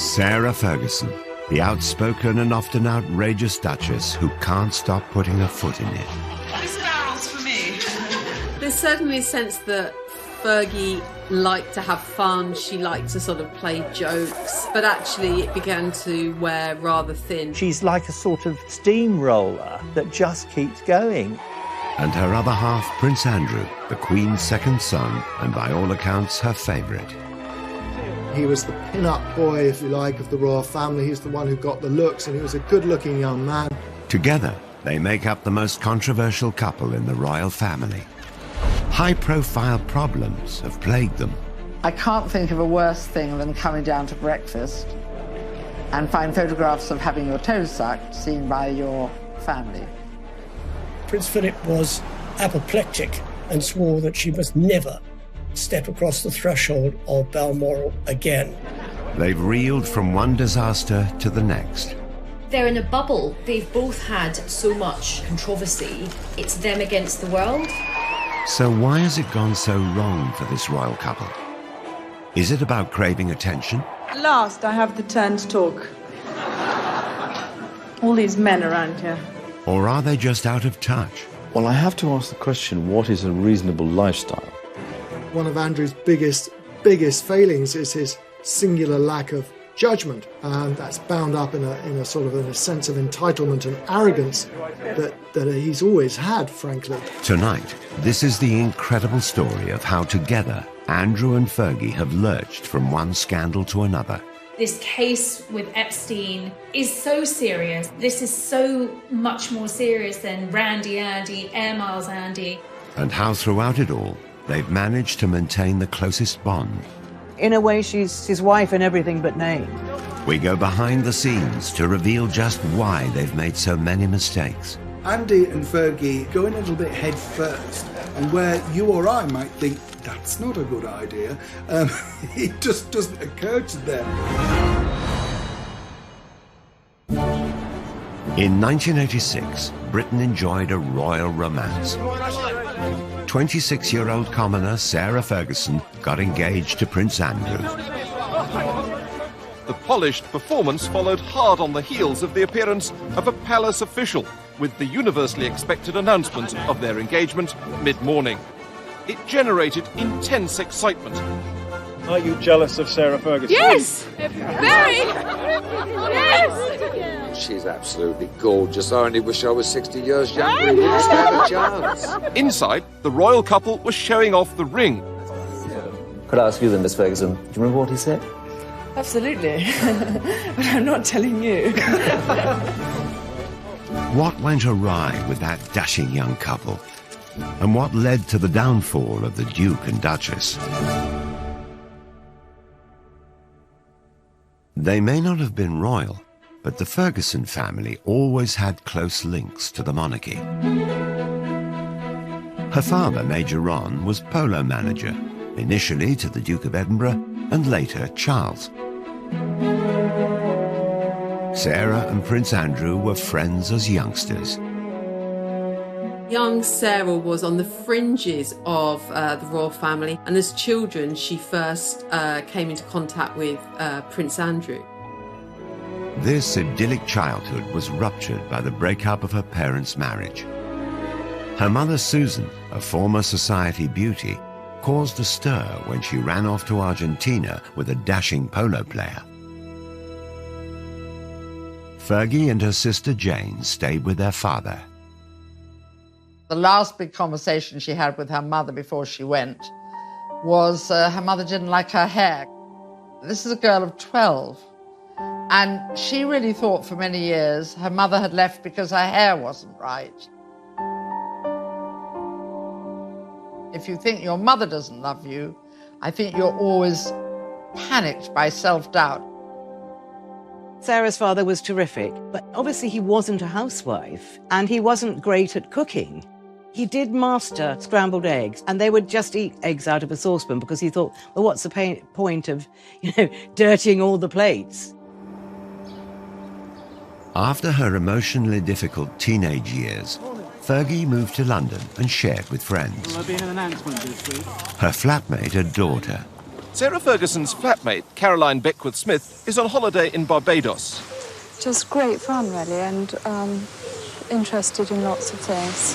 Sarah Ferguson, the outspoken and often outrageous Duchess who can't stop putting her foot in it. This barrel's for me. There's certainly a sense that Fergie liked to have fun, she liked to sort of play jokes, but actually it began to wear rather thin. She's like a sort of steamroller that just keeps going. And her other half, Prince Andrew, the Queen's second son, and by all accounts her favourite. He was the pin-up boy, if you like, of the royal family. He's the one who got the looks, and he was a good-looking young man. Together, they make up the most controversial couple in the royal family. High-profile problems have plagued them. I can't think of a worse thing than coming down to breakfast and find photographs of having your toes sucked seen by your family. Prince Philip was apoplectic and swore that she must never step across the threshold of Balmoral again. They've reeled from one disaster to the next. They're in a bubble. They've both had so much controversy. It's them against the world. So why has it gone so wrong for this royal couple? Is it about craving attention? At last I have the turn to talk. All these men around here. Or are they just out of touch? Well, I have to ask the question, what is a reasonable lifestyle? One of Andrew's biggest failings is his singular lack of judgment, and that's bound up in a sense of entitlement and arrogance that he's always had, frankly. Tonight, this is the incredible story of how together Andrew and Fergie have lurched from one scandal to another. This case with Epstein is so serious. This is so much more serious than Randy Andy, Air Miles Andy. And how throughout it all, they've managed to maintain the closest bond. In a way, she's his wife in everything but name. We go behind the scenes to reveal just why they've made so many mistakes. Andy and Fergie go in a little bit head first, and where you or I might think, that's not a good idea, it just doesn't occur to them. In 1986, Britain enjoyed a royal romance. 26-year-old commoner Sarah Ferguson got engaged to Prince Andrew. The polished performance followed hard on the heels of the appearance of a palace official with the universally expected announcement of their engagement mid-morning. It generated intense excitement. Are you jealous of Sarah Ferguson? Yes! Very! Yes! She's absolutely gorgeous. I only wish I was 60 years younger and wouldn't stand a chance. Inside, the royal couple was showing off the ring. Could I ask you then, Miss Ferguson, do you remember what he said? Absolutely. But I'm not telling you. What went awry with that dashing young couple? And what led to the downfall of the Duke and Duchess? They may not have been royal, but the Ferguson family always had close links to the monarchy. Her father, Major Ron, was polo manager, initially to the Duke of Edinburgh and later Charles. Sarah and Prince Andrew were friends as youngsters. Young Sarah was on the fringes of the royal family, and as children she first came into contact with Prince Andrew. This idyllic childhood was ruptured by the breakup of her parents' marriage. Her mother Susan, a former society beauty, caused a stir when she ran off to Argentina with a dashing polo player. Fergie and her sister Jane stayed with their father. The last big conversation she had with her mother before she went was her mother didn't like her hair. This is a girl of 12, and she really thought for many years her mother had left because her hair wasn't right. If you think your mother doesn't love you, I think you're always panicked by self-doubt. Sarah's father was terrific, but obviously he wasn't a housewife, and he wasn't great at cooking. He did master scrambled eggs, and they would just eat eggs out of a saucepan because he thought, well, what's the point of, dirtying all the plates? After her emotionally difficult teenage years, Fergie moved to London and shared with friends. Will there be an announcement this week? Her flatmate adored her. Sarah Ferguson's flatmate, Caroline Beckwith-Smith, is on holiday in Barbados. Just great fun, really, and interested in lots of things.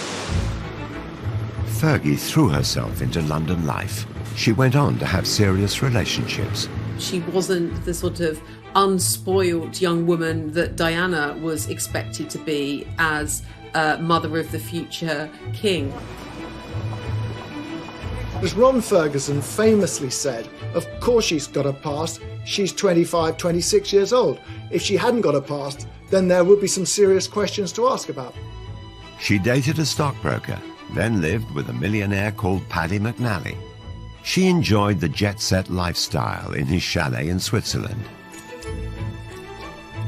Fergie threw herself into London life. She went on to have serious relationships. She wasn't the sort of unspoilt young woman that Diana was expected to be as mother of the future king. As Ron Ferguson famously said, of course she's got a past. She's 25, 26 years old. If she hadn't got a past, then there would be some serious questions to ask about. She dated a stockbroker, then lived with a millionaire called Paddy McNally. She enjoyed the jet-set lifestyle in his chalet in Switzerland.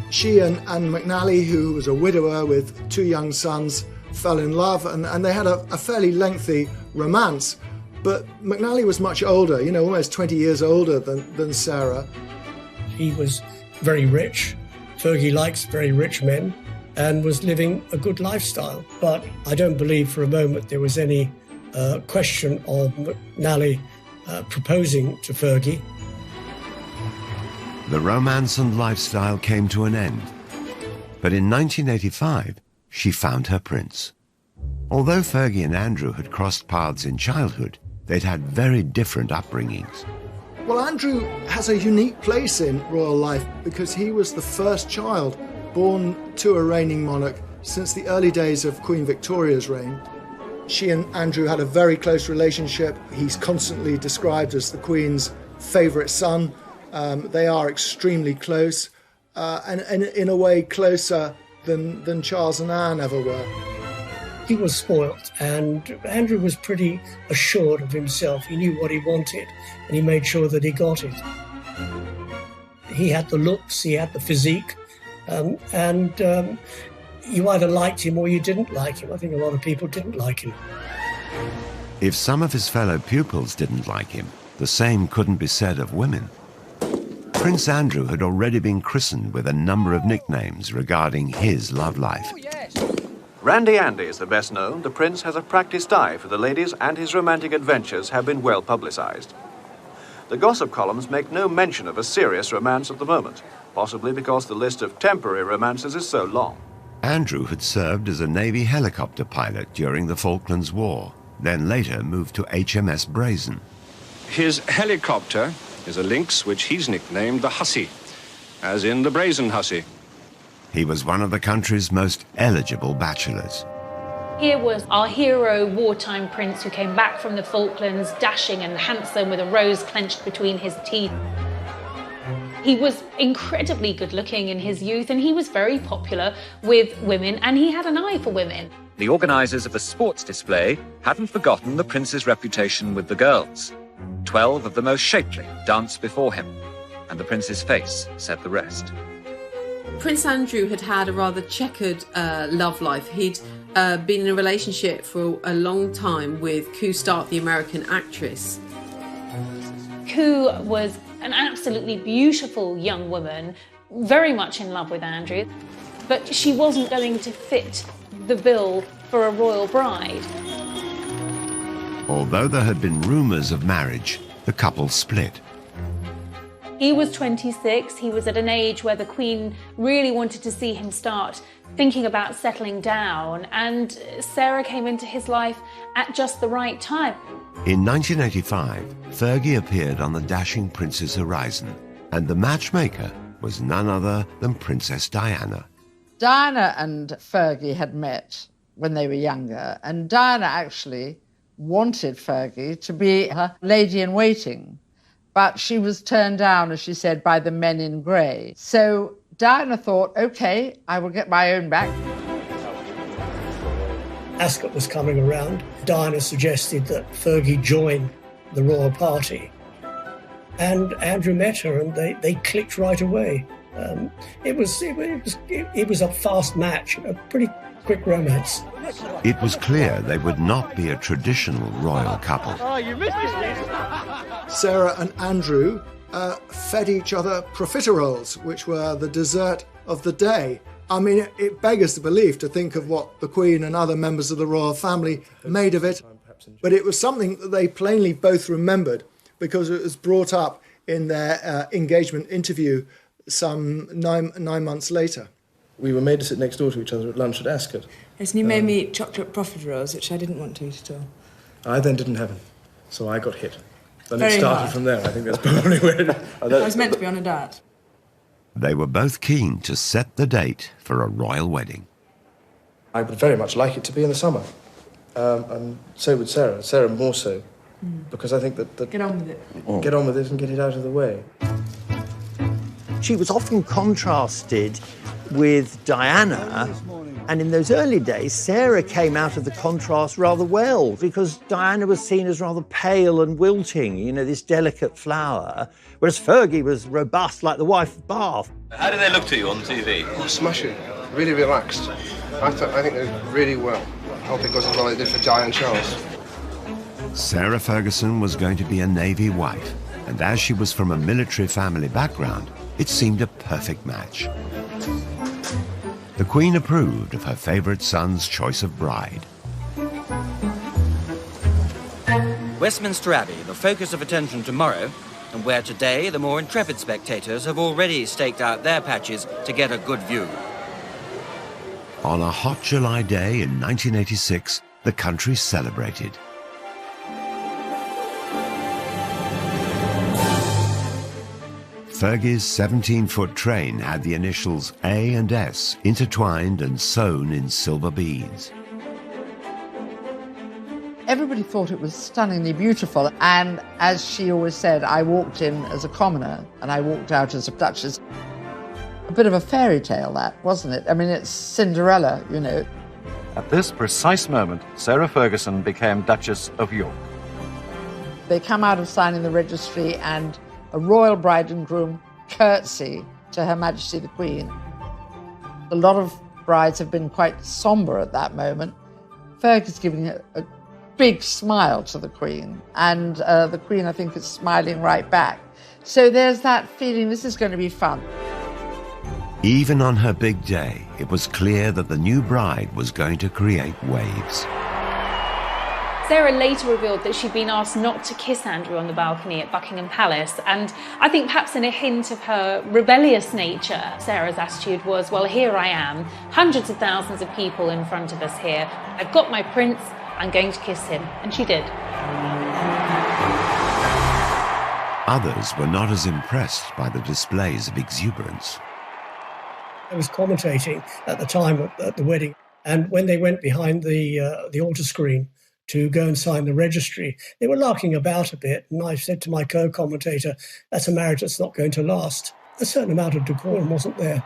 She and McNally, who was a widower with 2 young sons, fell in love, and they had a fairly lengthy romance. But McNally was much older, almost 20 years older than Sarah. He was very rich. Fergie likes very rich men and was living a good lifestyle. But I don't believe for a moment there was any question of McNally proposing to Fergie. The romance and lifestyle came to an end. But in 1985, she found her prince. Although Fergie and Andrew had crossed paths in childhood, they'd had very different upbringings. Well, Andrew has a unique place in royal life because he was the first child born to a reigning monarch since the early days of Queen Victoria's reign. She and Andrew had a very close relationship. He's constantly described as the Queen's favourite son. They are extremely close, and in a way closer than Charles and Anne ever were. He was spoilt, and Andrew was pretty assured of himself. He knew what he wanted, and he made sure that he got it. He had the looks, he had the physique, and you either liked him or you didn't like him. I think a lot of people didn't like him. If some of his fellow pupils didn't like him, the same couldn't be said of women. Prince Andrew had already been christened with a number of nicknames regarding his love life. Randy Andy is the best known. The prince has a practiced eye for the ladies, and his romantic adventures have been well publicised. The gossip columns make no mention of a serious romance at the moment, possibly because the list of temporary romances is so long. Andrew had served as a Navy helicopter pilot during the Falklands War, then later moved to HMS Brazen. His helicopter is a Lynx which he's nicknamed the Hussy, as in the Brazen Hussy. He was one of the country's most eligible bachelors. Here was our hero wartime prince who came back from the Falklands, dashing and handsome with a rose clenched between his teeth. He was incredibly good looking in his youth, and he was very popular with women, and he had an eye for women. The organisers of the sports display hadn't forgotten the prince's reputation with the girls. 12 of the most shapely danced before him, and the prince's face said the rest. Prince Andrew had had a rather checkered love life. He'd been in a relationship for a long time with Koo Stark, the American actress. Koo was an absolutely beautiful young woman, very much in love with Andrew, but she wasn't going to fit the bill for a royal bride. Although there had been rumours of marriage, the couple split. He was 26, he was at an age where the Queen really wanted to see him start thinking about settling down, and Sarah came into his life at just the right time. In 1985, Fergie appeared on the dashing prince's horizon, and the matchmaker was none other than Princess Diana. Diana and Fergie had met when they were younger, and Diana actually wanted Fergie to be her lady-in-waiting. But she was turned down, as she said, by the men in grey. So Diana thought, OK, I will get my own back. Ascot was coming around. Diana suggested that Fergie join the royal party. And Andrew met her, and they clicked right away. It was a fast match, a pretty quick romance. It was clear they would not be a traditional royal couple. Oh, you missed it! Sarah and Andrew fed each other profiteroles, which were the dessert of the day. I mean, it beggars the belief to think of what the Queen and other members of the royal family made of it, but it was something that they plainly both remembered because it was brought up in their engagement interview some nine months later. We were made to sit next door to each other at lunch at Ascot. Yes, and you made me eat chocolate profiteroles, which I didn't want to eat at all. I then didn't have them, so I got hit. Then Very it started hard. from there. I think that's probably where it... I was meant to be on a diet. They were both keen to set the date for a royal wedding. I would very much like it to be in the summer. And so would Sarah. Sarah more so. Because I think that... Get on with it. Get on with it and get it out of the way. She was often contrasted with Diana, and in those early days, Sarah came out of the contrast rather well, because Diana was seen as rather pale and wilting, you know, this delicate flower, whereas Fergie was robust like the wife of Bath. How do they look to you on TV? Oh, smashing. Really relaxed. I think they did really well. I hope it goes as well as it did for Di and Charles. Sarah Ferguson was going to be a Navy wife, and as she was from a military family background, it seemed a perfect match. The Queen approved of her favourite son's choice of bride. Westminster Abbey, the focus of attention tomorrow, and where today the more intrepid spectators have already staked out their patches to get a good view. On a hot July day in 1986, the country celebrated. Fergie's 17-foot train had the initials A and S intertwined and sewn in silver beads. Everybody thought it was stunningly beautiful, and as she always said, I walked in as a commoner and I walked out as a duchess. A bit of a fairy tale, that, wasn't it? I mean, it's Cinderella, you know. At this precise moment, Sarah Ferguson became Duchess of York. They come out of signing the registry and a royal bride and groom curtsy to Her Majesty the Queen. A lot of brides have been quite sombre at that moment. Fergie's giving a big smile to the Queen, and the Queen, I think, is smiling right back. So there's that feeling this is going to be fun. Even on her big day, it was clear that the new bride was going to create waves. Sarah later revealed that she'd been asked not to kiss Andrew on the balcony at Buckingham Palace, and I think perhaps in a hint of her rebellious nature, Sarah's attitude was, well, here I am, hundreds of thousands of people in front of us here. I've got my prince, I'm going to kiss him. And she did. Others were not as impressed by the displays of exuberance. I was commentating at the time at the wedding, and when they went behind the altar screen to go and sign the registry, they were larking about a bit, and I said to my co-commentator, that's a marriage that's not going to last. A certain amount of decorum wasn't there.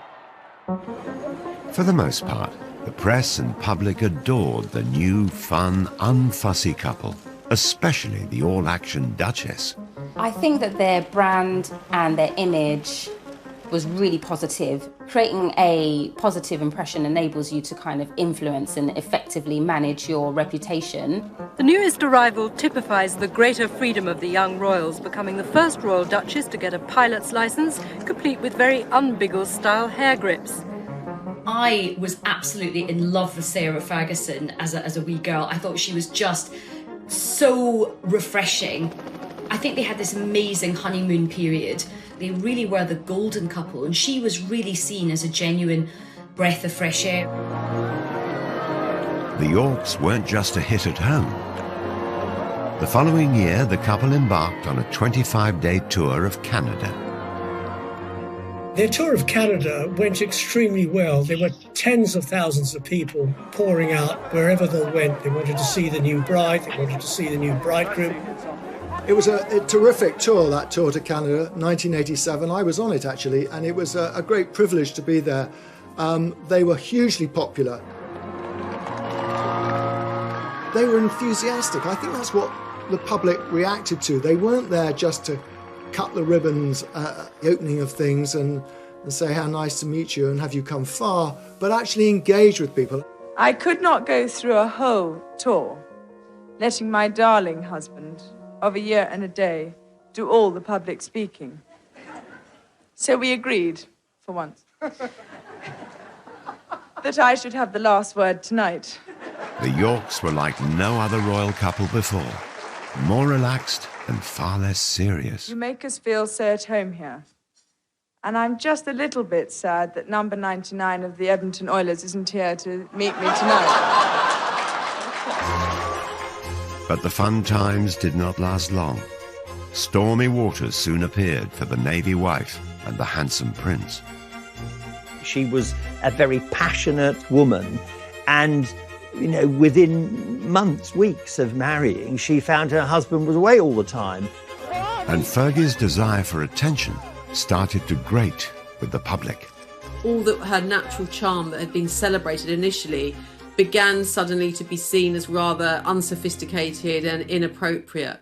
For the most part, the press and public adored the new, fun, unfussy couple, especially the all-action Duchess. I think that their brand and their image was really positive. Creating a positive impression enables you to kind of influence and effectively manage your reputation. The newest arrival typifies the greater freedom of the young royals, becoming the first royal duchess to get a pilot's license, complete with very un-Biggles-style hair grips. I was absolutely in love with Sarah Ferguson as a wee girl. I thought she was just so refreshing. I think they had this amazing honeymoon period. They really were the golden couple, and she was really seen as a genuine breath of fresh air. The Yorks weren't just a hit at home. The following year, the couple embarked on a 25-day tour of Canada. Their tour of Canada went extremely well. There were tens of thousands of people pouring out wherever they went. They wanted to see the new bride, they wanted to see the new bridegroom. It was a terrific tour, that tour to Canada, 1987. I was on it, actually, and it was a great privilege to be there. They were hugely popular. They were enthusiastic. I think that's what the public reacted to. They weren't there just to cut the ribbons at the opening of things and say how nice to meet you and have you come far, but actually engage with people. I could not go through a whole tour, letting my darling husband of a year and a day do all the public speaking. So we agreed, for once, that I should have the last word tonight. The Yorks were like no other royal couple before. more relaxed and far less serious. You make us feel so at home here. And I'm just a little bit sad that number 99 of the Edmonton Oilers isn't here to meet me tonight. But the fun times did not last long. Stormy waters soon appeared for the Navy wife and the handsome prince. She was a very passionate woman, and within months, weeks of marrying, she found her husband was away all the time. And Fergie's desire for attention started to grate with the public. All that her natural charm that had been celebrated initially began suddenly to be seen as rather unsophisticated and inappropriate.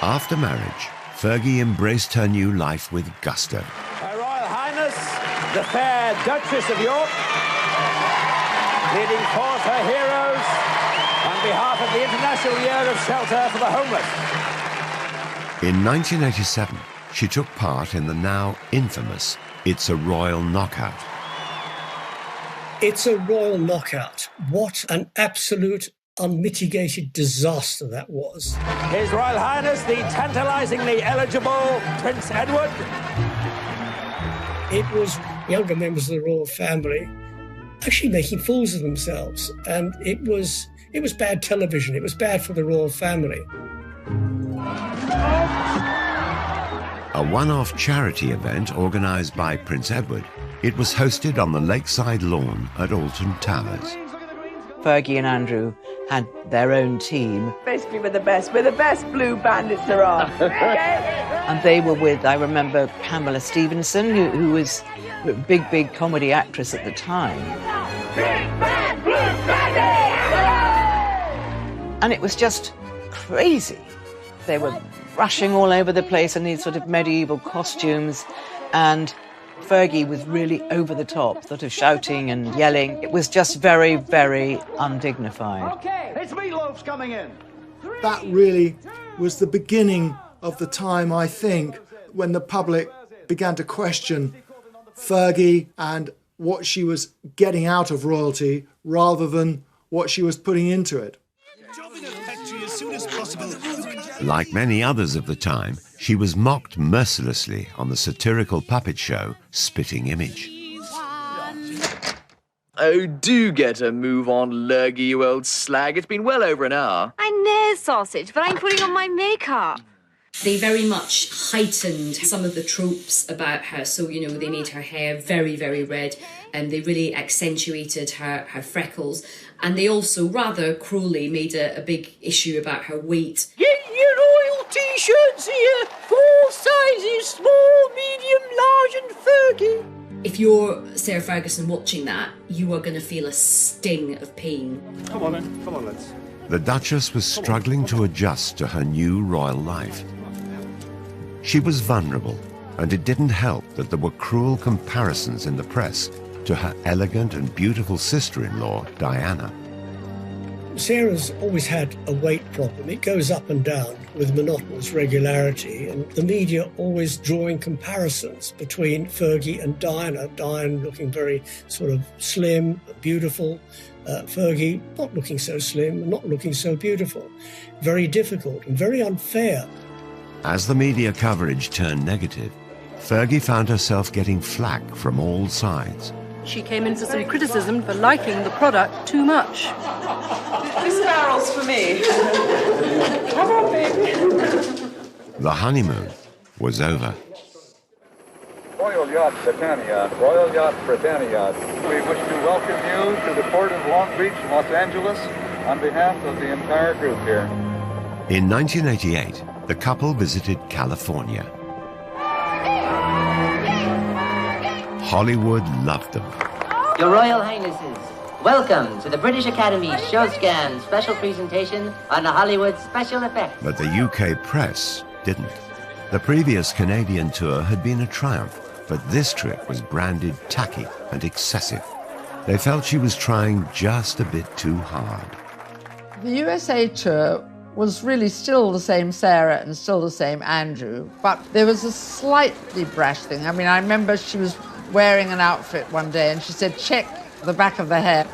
After marriage, Fergie embraced her new life with gusto. Her Royal Highness, the fair Duchess of York, leading forth her heroes on behalf of the International Year of Shelter for the Homeless. In 1987, she took part in the now infamous It's a Royal Knockout. It's a royal knockout. What an absolute unmitigated disaster that was. His Royal Highness, the tantalisingly eligible Prince Edward. It was younger members of the royal family actually making fools of themselves, and it was bad television. It was bad for the royal family. A one-off charity event organised by Prince Edward, it was hosted on the lakeside lawn at Alton Towers. Fergie and Andrew had their own team. Basically, we're the best. We're the best blue bandits there are. And they were with, I remember, Pamela Stevenson, who was a big comedy actress at the time. And it was just crazy. They were rushing all over the place in these sort of medieval costumes, and Fergie was really over the top, sort of shouting and yelling. It was just very, very undignified. Okay, it's Meatloaf's coming in. That really was the beginning of the time, I think, when the public began to question Fergie and what she was getting out of royalty rather than what she was putting into it. Like many others of the time, she was mocked mercilessly on the satirical puppet show Spitting Image. Oh, do get a move on, Lurgy, you old slag. It's been well over an hour. I know, sausage, but I'm putting on my makeup. They very much heightened some of the tropes about her. So, they made her hair very, very red, and they really accentuated her freckles. And they also, rather cruelly, made a big issue about her weight. Get your royal T-shirts here. 4 sizes, small, medium, large and Fergie. If you're Sarah Ferguson watching that, you are going to feel a sting of pain. Come on then, come on, let's. The Duchess was struggling to adjust to her new royal life. She was vulnerable, and it didn't help that there were cruel comparisons in the press to her elegant and beautiful sister-in-law, Diana. Sarah's always had a weight problem. It goes up and down with monotonous regularity, and the media always drawing comparisons between Fergie and Diana. Diana looking very sort of slim, beautiful. Fergie not looking so slim, not looking so beautiful. Very difficult and very unfair. As the media coverage turned negative, Fergie found herself getting flack from all sides. She came in for some criticism for liking the product too much. This barrel's for me. Come on, baby. The honeymoon was over. Royal Yacht Britannia, Royal Yacht Britannia. We wish to welcome you to the port of Long Beach, Los Angeles, on behalf of the entire group here. In 1988, the couple visited California. Hollywood loved them. Your Royal Highnesses, welcome to the British Academy's Showscan special presentation on Hollywood special effects. But the UK press didn't. The previous Canadian tour had been a triumph, but this trip was branded tacky and excessive. They felt she was trying just a bit too hard. The USA tour was really still the same Sarah and still the same Andrew, but there was a slightly brash thing. I mean, I remember she was wearing an outfit one day and she said, check the back of the hair.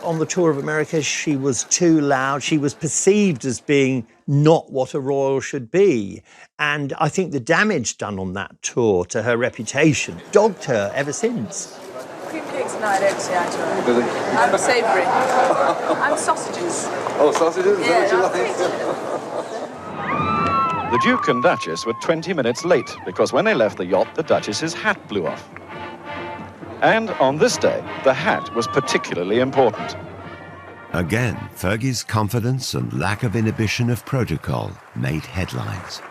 On the tour of America, she was too loud. She was perceived as being not what a royal should be. And I think the damage done on that tour to her reputation dogged her ever since. Cream cakes and I don't see actually. Really? I'm savoury. I'm sausages. Oh, sausages? Is Yeah, that what you like? The Duke and Duchess were 20 minutes late because when they left the yacht, the Duchess's hat blew off. And on this day, the hat was particularly important. Again, Fergie's confidence and lack of inhibition of protocol made headlines.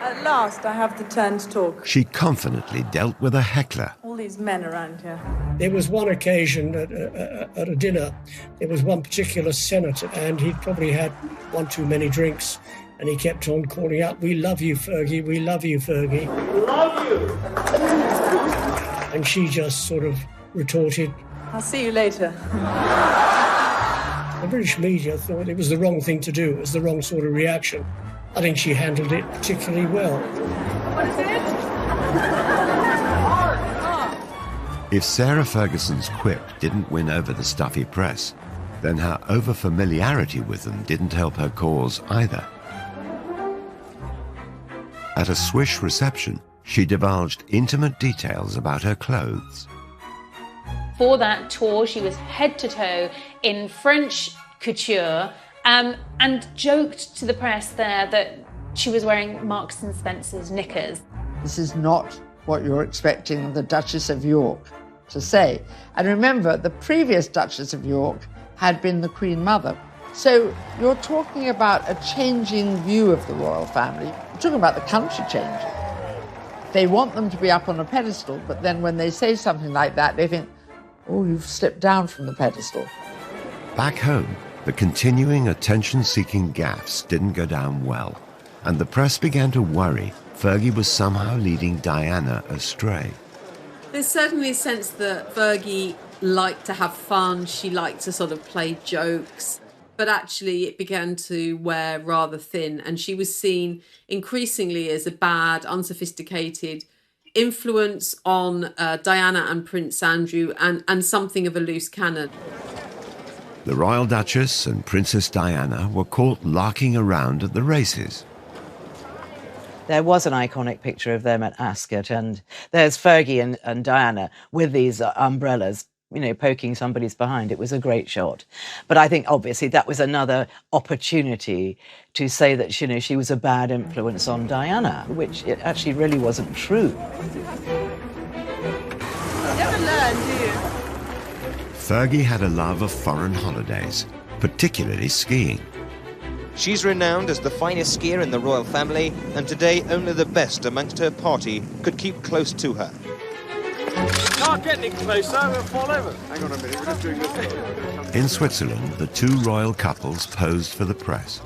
At last, I have the turn to talk. She confidently dealt with a heckler. All these men around here. There was one occasion at a dinner, there was one particular senator, and he'd probably had one too many drinks, and he kept on calling out, "We love you, Fergie, we love you, Fergie. Love you!" And she just sort of retorted, I'll see you later. The British media thought it was the wrong thing to do, it was the wrong sort of reaction. I think she handled it particularly well. What is it? If Sarah Ferguson's quip didn't win over the stuffy press, then her over-familiarity with them didn't help her cause either. At a swish reception, she divulged intimate details about her clothes. For that tour, she was head to toe in French couture and joked to the press there that she was wearing Marks and Spencer's knickers. This is not what you're expecting the Duchess of York to say. And remember, the previous Duchess of York had been the Queen Mother. So you're talking about a changing view of the royal family. You're talking about the country changing. They want them to be up on a pedestal, but then when they say something like that, they think, oh, you've slipped down from the pedestal. Back home, the continuing attention-seeking gaffes didn't go down well, and the press began to worry Fergie was somehow leading Diana astray. There's certainly a sense that Fergie liked to have fun, she liked to sort of play jokes, but actually it began to wear rather thin, and she was seen increasingly as a bad, unsophisticated influence on Diana and Prince Andrew, and something of a loose cannon. The Royal Duchess and Princess Diana were caught larking around at the races. There was an iconic picture of them at Ascot, and there's Fergie and Diana with these umbrellas, you know, poking somebody's behind. It was a great shot. But I think, obviously, that was another opportunity to say that, you know, she was a bad influence on Diana, which it actually really wasn't true. You never learn, do you? Fergie had a love of foreign holidays, particularly skiing. She's renowned as the finest skier in the royal family, and today only the best amongst her party could keep close to her. Can't get any closer, we'll fall over. Hang on a minute, we're just doing this. In Switzerland, the two royal couples posed for the press.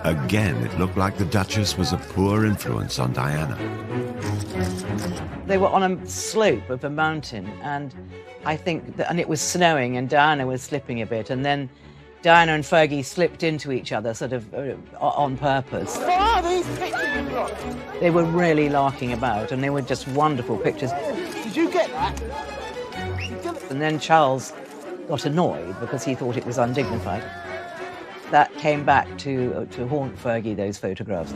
Again, it looked like the Duchess was a poor influence on Diana. They were on a slope of a mountain, and I think and it was snowing, and Diana was slipping a bit, and then Diana and Fergie slipped into each other, sort of on purpose. What are these pictures you've got? They were really larking about, and they were just wonderful pictures. Did you get that? And then Charles got annoyed because he thought it was undignified. That came back to haunt Fergie, those photographs.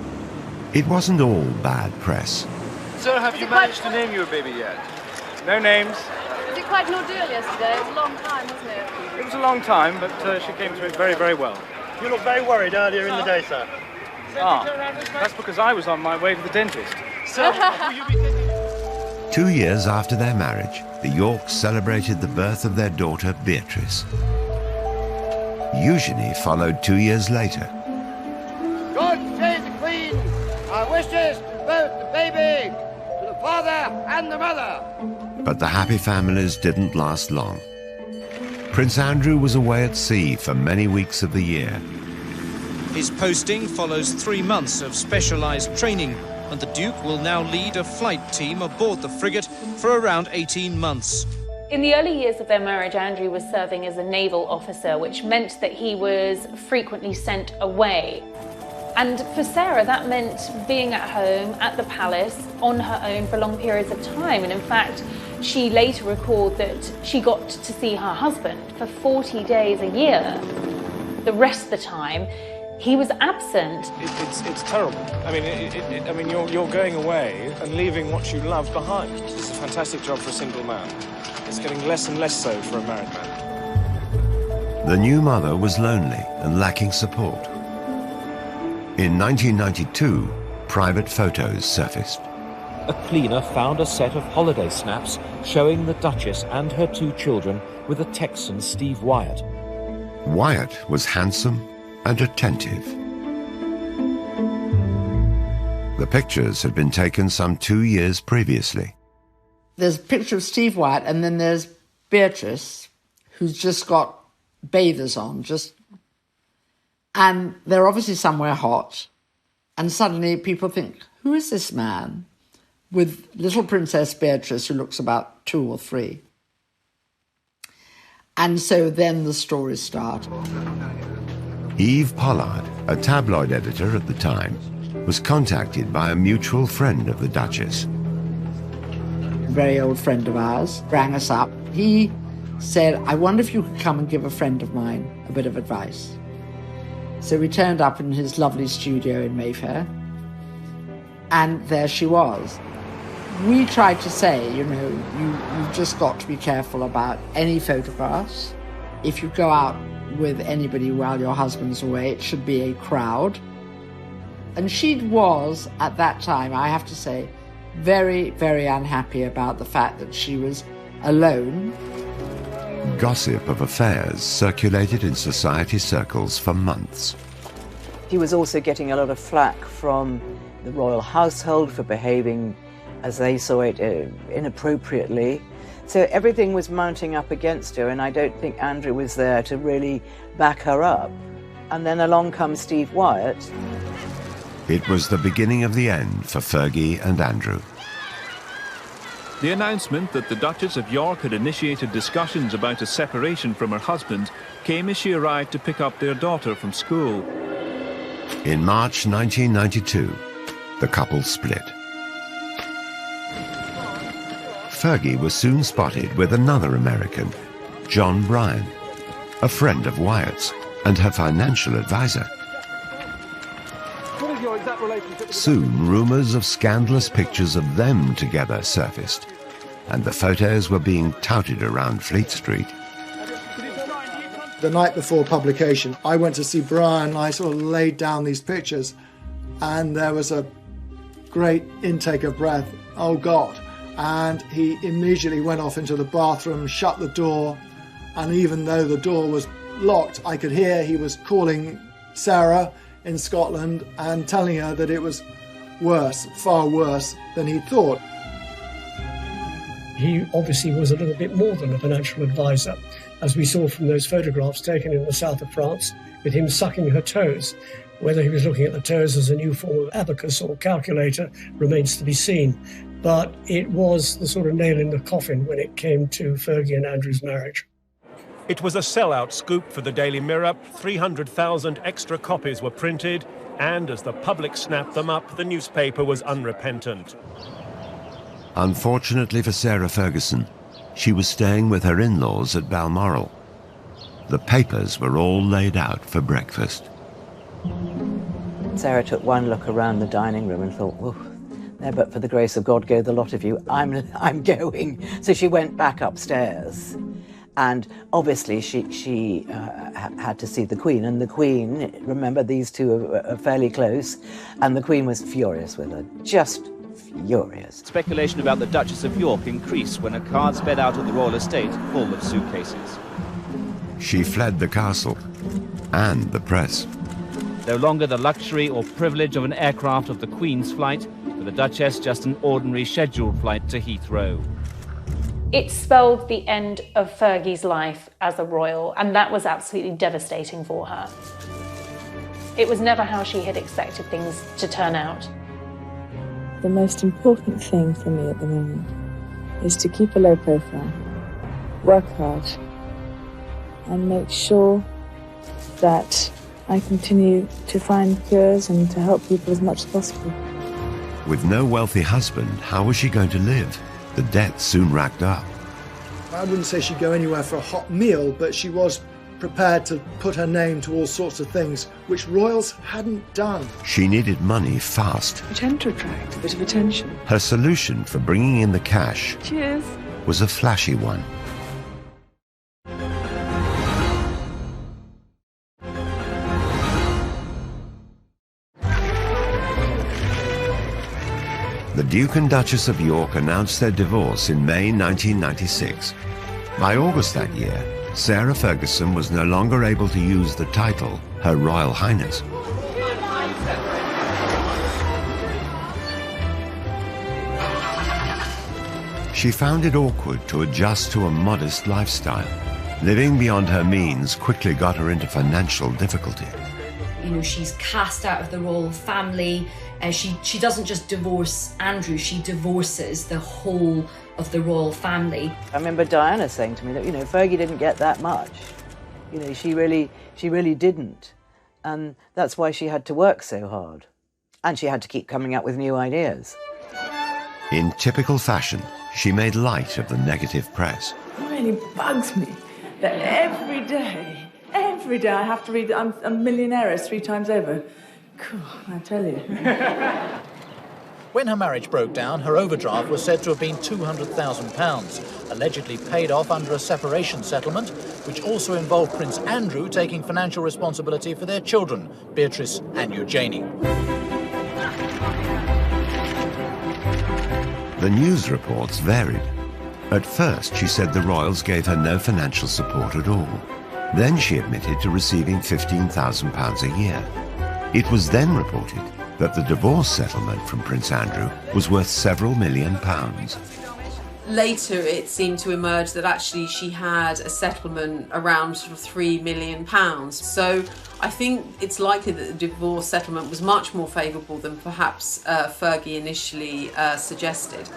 It wasn't all bad press. So have you managed to name your baby yet? No names. Was it quite an ordeal yesterday? It was a long time, wasn't it? It was a long time, but she came through it very, very well. You looked very worried earlier in the day, sir. Ah, that's because I was on my way to the dentist. So, 2 years after their marriage, the Yorks celebrated the birth of their daughter, Beatrice. Eugenie followed 2 years later. God save the Queen! Our wishes to both the baby, to the father and the mother. But the happy families didn't last long. Prince Andrew was away at sea for many weeks of the year. His posting follows 3 months of specialised training, and the Duke will now lead a flight team aboard the frigate for around 18 months. In the early years of their marriage, Andrew was serving as a naval officer, which meant that he was frequently sent away. And for Sarah, that meant being at home, at the palace, on her own for long periods of time. And in fact, she later recalled that she got to see her husband for 40 days a year. The rest of the time, he was absent. It's terrible. I mean, you're going away and leaving what you love behind. It's a fantastic job for a single man. It's getting less and less so for a married man. The new mother was lonely and lacking support. In 1992, private photos surfaced. A cleaner found a set of holiday snaps showing the Duchess and her 2 children with the Texan Steve Wyatt. Wyatt was handsome and attentive. The pictures had been taken some 2 years previously. There's a picture of Steve Wyatt, and then there's Beatrice, who's just got bathers on, and they're obviously somewhere hot. And suddenly people think, who is this man with little Princess Beatrice, who looks about 2 or 3? And so then the stories start. Eve Pollard, a tabloid editor at the time, was contacted by a mutual friend of the Duchess. A very old friend of ours rang us up. He said, I wonder if you could come and give a friend of mine a bit of advice. So we turned up in his lovely studio in Mayfair, and there she was. We tried to say, you've just got to be careful about any photographs. If you go out with anybody while your husband's away, it should be a crowd. And she was, at that time, I have to say, very, very unhappy about the fact that she was alone. Gossip of affairs circulated in society circles for months. He was also getting a lot of flack from the royal household for behaving, as they saw it, inappropriately. So everything was mounting up against her, and I don't think Andrew was there to really back her up. And then along comes Steve Wyatt. It was the beginning of the end for Fergie and Andrew. The announcement that the Duchess of York had initiated discussions about a separation from her husband came as she arrived to pick up their daughter from school. In March 1992, the couple split. Fergie was soon spotted with another American, John Bryan, a friend of Wyatt's and her financial advisor. Soon, rumors of scandalous pictures of them together surfaced, and the photos were being touted around Fleet Street. The night before publication, I went to see Brian, and I sort of laid down these pictures, and there was a great intake of breath, oh God. And he immediately went off into the bathroom, shut the door, and even though the door was locked, I could hear he was calling Sarah in Scotland and telling her that it was worse, far worse than he thought. He obviously was a little bit more than a financial advisor, as we saw from those photographs taken in the south of France with him sucking her toes. Whether he was looking at the toes as a new form of abacus or calculator remains to be seen. But it was the sort of nail in the coffin when it came to Fergie and Andrew's marriage. It was a sellout scoop for the Daily Mirror. 300,000 extra copies were printed, and as the public snapped them up, the newspaper was unrepentant. Unfortunately for Sarah Ferguson, she was staying with her in-laws at Balmoral. The papers were all laid out for breakfast. Sarah took one look around the dining room and thought, oh, there, but for the grace of God go the lot of you, I'm going. So she went back upstairs. And obviously she had to see the Queen. And the Queen, remember, these two are fairly close, and the Queen was furious with her, just furious. Speculation about the Duchess of York increased when a car sped out of the royal estate full of suitcases. She fled the castle and the press. No longer the luxury or privilege of an aircraft of the Queen's flight, for the Duchess just an ordinary scheduled flight to Heathrow. It spelled the end of Fergie's life as a royal, and that was absolutely devastating for her. It was never how she had expected things to turn out. The most important thing for me at the moment is to keep a low profile work hard, and make sure that I continue to find cures and to help people as much as possible. With no wealthy husband, how was she going to live? The debt soon racked up. I wouldn't say she'd go anywhere for a hot meal, but she was prepared to put her name to all sorts of things, which royals hadn't done. She needed money fast. I tend to attract a bit of attention. Her solution for bringing in the cash Cheers. was a flashy one. The Duke and Duchess of York announced their divorce in May 1996. By August that year, Sarah Ferguson was no longer able to use the title Her Royal Highness. She found it awkward to adjust to a modest lifestyle. Living beyond her means quickly got her into financial difficulty. You know, she's cast out of the royal family. She doesn't just divorce Andrew, she divorces the whole of the royal family. I remember Diana saying to me that, Fergie didn't get that much. She really didn't. And that's why she had to work so hard. And she had to keep coming up with new ideas. In typical fashion, she made light of the negative press. It really bugs me that every day I have to read I'm a millionaire 3 times over. Cool, I tell you. When her marriage broke down, her overdraft was said to have been £200,000, allegedly paid off under a separation settlement, which also involved Prince Andrew taking financial responsibility for their children, Beatrice and Eugenie. The news reports varied. At first, she said the royals gave her no financial support at all. Then she admitted to receiving £15,000 a year. It was then reported that the divorce settlement from Prince Andrew was worth several £1,000,000. Later, it seemed to emerge that actually she had a settlement around sort of £3 million. So I think it's likely that the divorce settlement was much more favourable than perhaps Fergie initially suggested.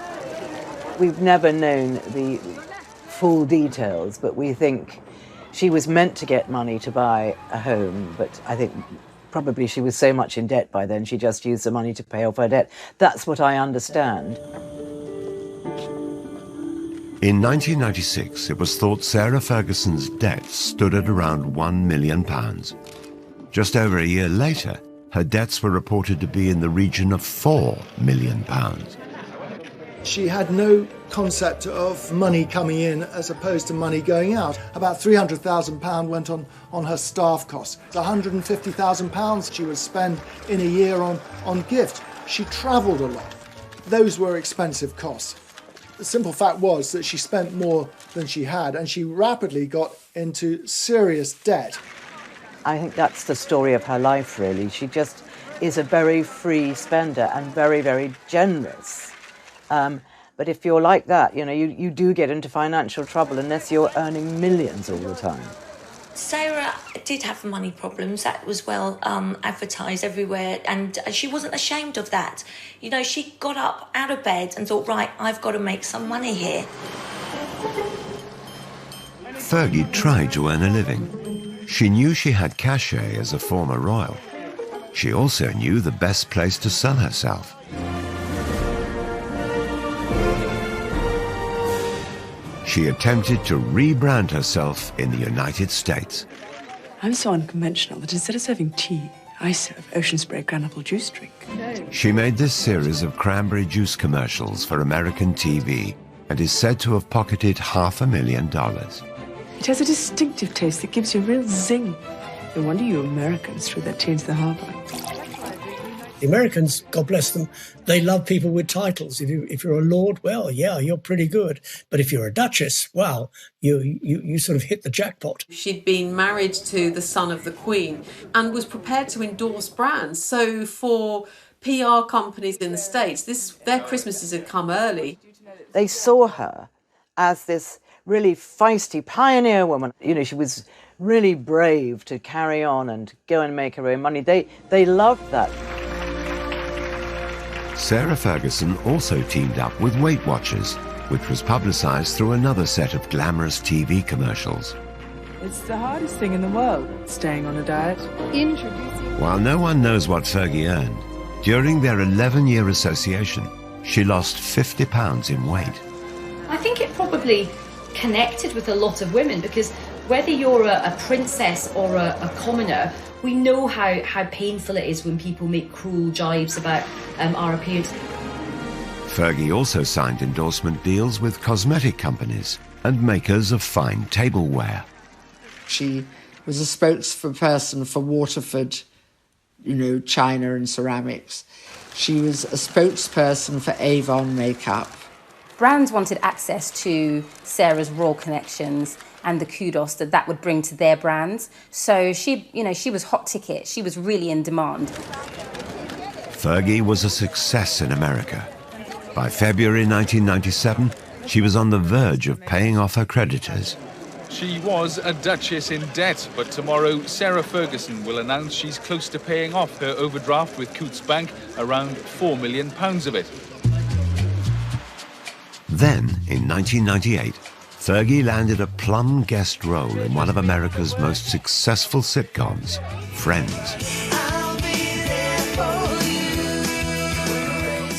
We've never known the full details, but we think she was meant to get money to buy a home, but I think probably she was so much in debt by then she just used the money to pay off her debt. That's what I understand. In 1996, it was thought Sarah Ferguson's debts stood at around £1 million. Just over a year later, her debts were reported to be in the region of £4 million. She had no concept of money coming in as opposed to money going out. About £300,000 went on her staff costs. £150,000 she would spend in a year on gift. She travelled a lot. Those were expensive costs. The simple fact was that she spent more than she had, and she rapidly got into serious debt. I think that's the story of her life, really. She just is a very free spender and very, very generous. But if you're like that, you do get into financial trouble unless you're earning millions all the time. Sarah did have money problems. That was well advertised everywhere, and she wasn't ashamed of that. She got up out of bed and thought, right, I've got to make some money here. Fergie tried to earn a living. She knew she had cachet as a former royal. She also knew the best place to sell herself. She attempted to rebrand herself in the United States. I'm so unconventional that instead of serving tea, I serve ocean spray granapple juice drink. She made this series of cranberry juice commercials for American TV and is said to have pocketed $500,000. It has a distinctive taste that gives you a real zing. No wonder you Americans threw that tea into the harbour. The Americans, God bless them, they love people with titles. If you're a lord, well, yeah, you're pretty good. But if you're a duchess, wow, you sort of hit the jackpot. She'd been married to the son of the Queen and was prepared to endorse brands. So for PR companies in the States, their Christmases had come early. They saw her as this really feisty pioneer woman. She was really brave to carry on and go and make her own money. They loved that. Sarah Ferguson also teamed up with Weight Watchers. which was publicised through another set of glamorous TV commercials. It's the hardest thing in the world, staying on a diet. Introducing. While no one knows what Fergie earned, during their 11-year association, she lost 50 pounds in weight. I think it probably connected with a lot of women, because whether you're a princess or a commoner, we know how painful it is when people make cruel jibes about our appearance. Fergie also signed endorsement deals with cosmetic companies and makers of fine tableware. She was a spokesperson for Waterford, china and ceramics. She was a spokesperson for Avon makeup. Brands wanted access to Sarah's royal connections and the kudos that would bring to their brands. So she was hot ticket. She was really in demand. Fergie was a success in America. By February 1997, she was on the verge of paying off her creditors. She was a duchess in debt, but tomorrow Sarah Ferguson will announce she's close to paying off her overdraft with Coutts Bank, around £4 million of it. Then, in 1998, Fergie landed a plum guest role in one of America's most successful sitcoms, Friends.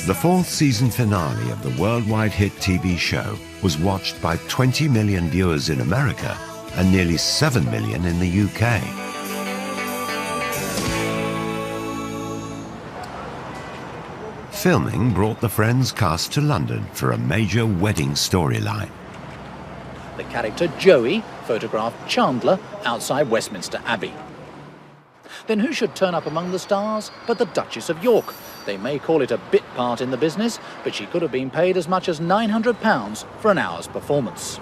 The fourth season finale of the worldwide hit TV show was watched by 20 million viewers in America and nearly 7 million in the UK. Filming brought the Friends cast to London for a major wedding storyline. The character Joey photographed Chandler outside Westminster Abbey. Then who should turn up among the stars but the Duchess of York? They may call it a bit part in the business, but she could have been paid as much as £900 for an hour's performance.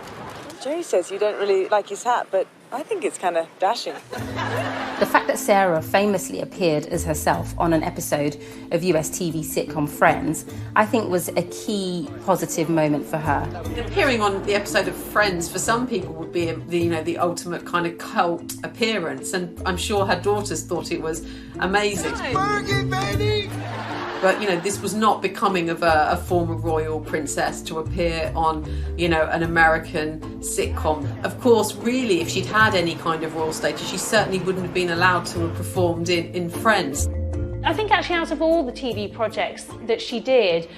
Joey says you don't really like his hat, but I think it's kind of dashing. The fact that Sarah famously appeared as herself on an episode of US TV sitcom Friends, I think was a key positive moment for her. Appearing on the episode of Friends for some people would be the ultimate kind of cult appearance, and I'm sure her daughters thought it was amazing. Fergie, baby! But, this was not becoming of a former royal princess to appear on, an American sitcom. Of course, really, if she'd had any kind of royal status, she certainly wouldn't have been allowed to have performed in Friends. I think actually out of all the TV projects that she did,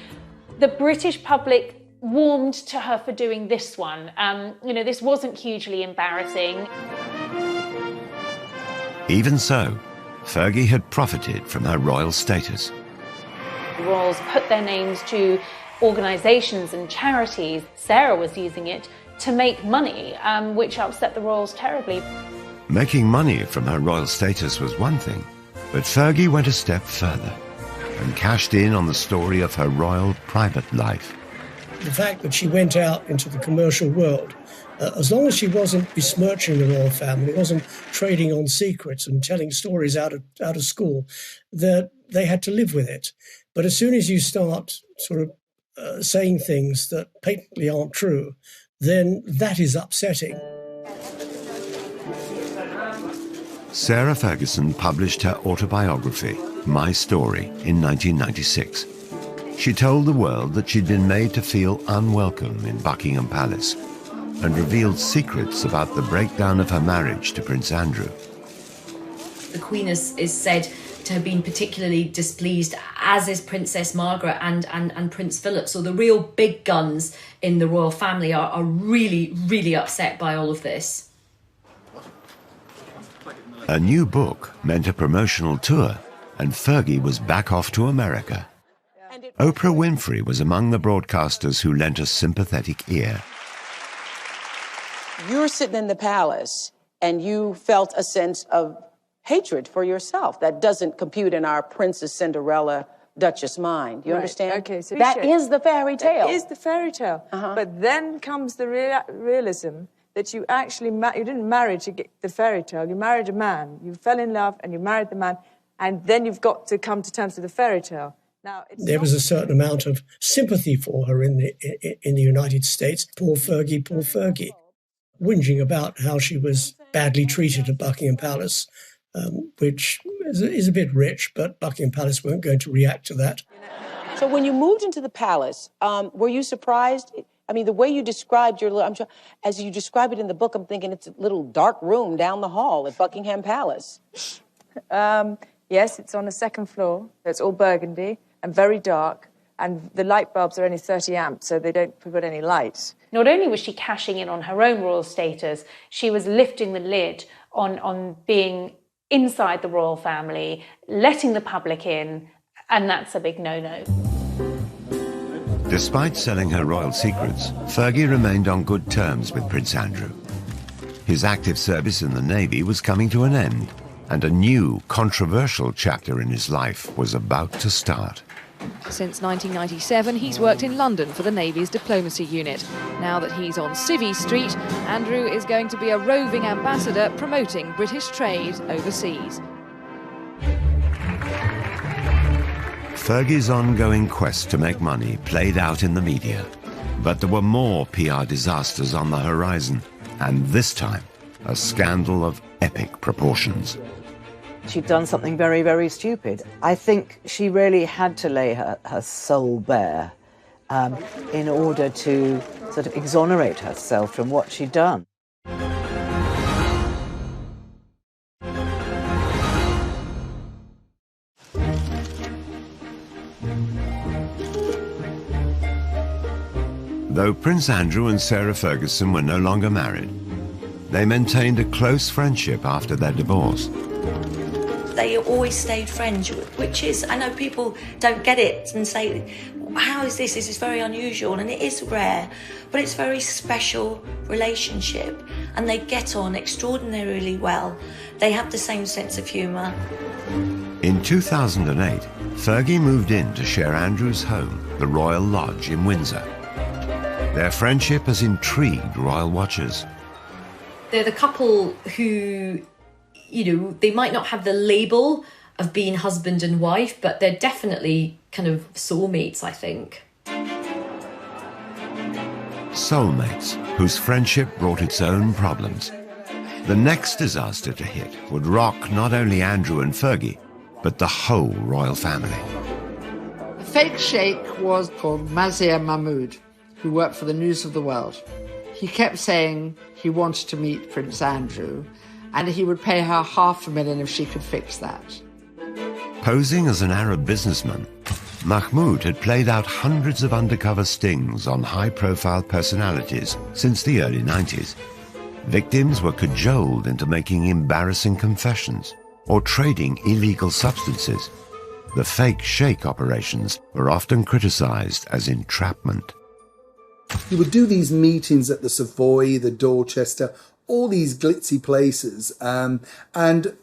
the British public warmed to her for doing this one. This wasn't hugely embarrassing. Even so, Fergie had profited from her royal status. The royals put their names to organisations and charities. Sarah was using it to make money, which upset the royals terribly. Making money from her royal status was one thing, but Fergie went a step further and cashed in on the story of her royal private life. The fact that she went out into the commercial world, as long as she wasn't besmirching the royal family, wasn't trading on secrets and telling stories out of school, that they had to live with it. But as soon as you start sort of saying things that patently aren't true, then that is upsetting. Sarah Ferguson published her autobiography, My Story, in 1996. She told the world that she'd been made to feel unwelcome in Buckingham Palace and revealed secrets about the breakdown of her marriage to Prince Andrew. The Queen is said to have been particularly displeased, as is Princess Margaret and Prince Philip. So the real big guns in the royal family are really, really upset by all of this. A new book meant a promotional tour, and Fergie was back off to America. Oprah Winfrey was among the broadcasters who lent a sympathetic ear. You're sitting in the palace, and you felt a sense of hatred for yourself. That doesn't compute in our Princess Cinderella Duchess mind. You understand? Okay, so that is the fairy tale. It is the fairy tale. But then comes the realism that you actually you didn't marry to get the fairy tale. You married a man. You fell in love and you married the man, and then you've got to come to terms with the fairy tale. Now, there was a certain amount of sympathy for her in the United States. Poor Fergie, whinging about how she was badly treated at Buckingham Palace, which is a bit rich, but Buckingham Palace weren't going to react to that. So when you moved into the palace, were you surprised? I mean, the way you described your, I'm sure, as you describe it in the book, I'm thinking it's a little dark room down the hall at Buckingham Palace. Yes, it's on the second floor. It's all burgundy and very dark. And the light bulbs are only 30 amps, so they don't put any light. Not only was she cashing in on her own royal status, she was lifting the lid on being inside the royal family, letting the public in, and that's a big no-no. Despite selling her royal secrets, Fergie remained on good terms with Prince Andrew. His active service in the Navy was coming to an end, and a new, controversial chapter in his life was about to start. Since 1997, he's worked in London for the Navy's diplomacy unit. Now that he's on Civvy Street, Andrew is going to be a roving ambassador promoting British trade overseas. Fergie's ongoing quest to make money played out in the media. But there were more PR disasters on the horizon, and this time, a scandal of epic proportions. She'd done something very, very stupid. I think she really had to lay her soul bare in order to sort of exonerate herself from what she'd done. Though Prince Andrew and Sarah Ferguson were no longer married, they maintained a close friendship after their divorce. They always stayed friends, which is, I know people don't get it and say, how is this? This is very unusual, and it is rare, but it's a very special relationship, and they get on extraordinarily well. They have the same sense of humour. In 2008, Fergie moved in to share Andrew's home, the Royal Lodge in Windsor. Their friendship has intrigued royal watchers. They're the couple who, you know, they might not have the label of being husband and wife, but they're definitely kind of soulmates, I think. Soulmates, whose friendship brought its own problems. The next disaster to hit would rock not only Andrew and Fergie, but the whole royal family. The fake sheikh was called Mazir Mahmood, who worked for the News of the World. He kept saying he wanted to meet Prince Andrew, and he would pay her $500,000 if she could fix that. Posing as an Arab businessman, Mahmoud had played out hundreds of undercover stings on high-profile personalities since the early 90s. Victims were cajoled into making embarrassing confessions or trading illegal substances. The fake sheikh operations were often criticized as entrapment. He would do these meetings at the Savoy, the Dorchester, all these glitzy places, and,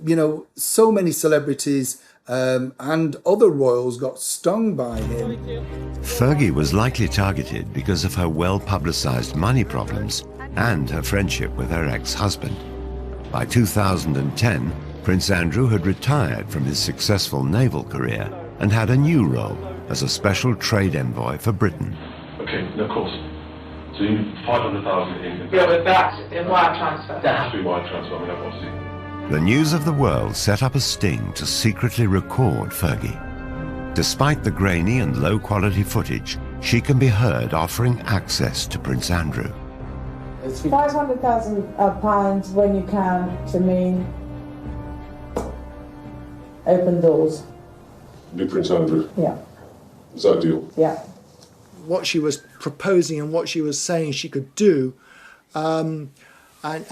you know, so many celebrities and other royals got stung by him. Fergie was likely targeted because of her well-publicized money problems and her friendship with her ex-husband. By 2010, Prince Andrew had retired from his successful naval career and had a new role as a special trade envoy for Britain. Okay, of course. So you need 500,000 in. Yeah, but that's in wire transfer. That has to be wire transfer, I mean, obviously. The News of the World set up a sting to secretly record Fergie. Despite the grainy and low-quality footage, she can be heard offering access to Prince Andrew. It's £500,000 when you can, to me. Open doors. Big Prince Andrew. Yeah. Is that a deal? Yeah. What she was proposing and what she was saying she could do, and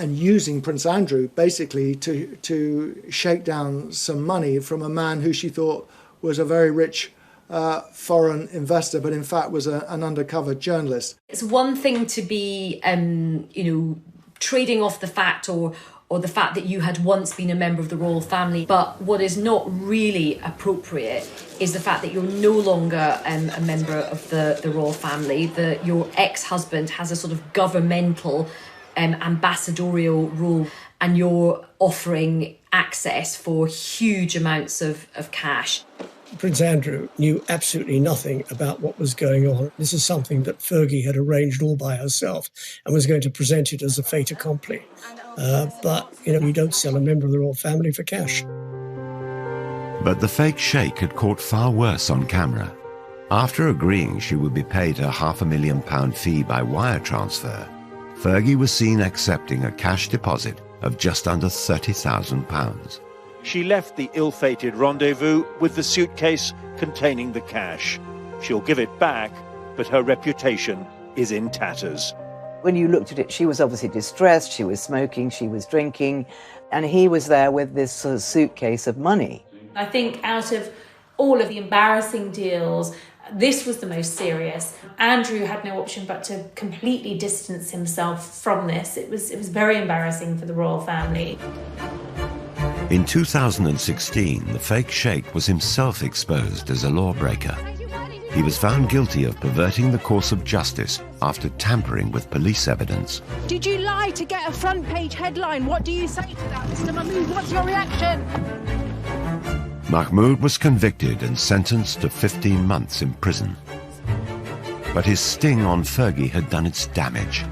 using Prince Andrew basically to shake down some money from a man who she thought was a very rich foreign investor, but in fact was an undercover journalist. It's one thing to be, you know, trading off the fact or the fact that you had once been a member of the royal family. But what is not really appropriate is the fact that you're no longer a member of the royal family, that your ex-husband has a sort of governmental ambassadorial role, and you're offering access for huge amounts of cash. Prince Andrew knew absolutely nothing about what was going on. This is something that Fergie had arranged all by herself and was going to present it as a fait accompli. But, you know, you don't sell a member of the royal family for cash. But the fake sheikh had caught far worse on camera. After agreeing she would be paid her £500,000 fee by wire transfer, Fergie was seen accepting a cash deposit of just under £30,000. She left the ill-fated rendezvous with the suitcase containing the cash. She'll give it back, but her reputation is in tatters. When you looked at it, she was obviously distressed, she was smoking, she was drinking, and he was there with this sort of suitcase of money. I think out of all of the embarrassing deals, this was the most serious. Andrew had no option but to completely distance himself from this. It was very embarrassing for the royal family. In 2016, the fake sheikh was himself exposed as a lawbreaker. He was found guilty of perverting the course of justice after tampering with police evidence. Did you lie to get a front-page headline? What do you say to that, Mr. Mahmood? What's your reaction? Mahmoud was convicted and sentenced to 15 months in prison. But his sting on Fergie had done its damage.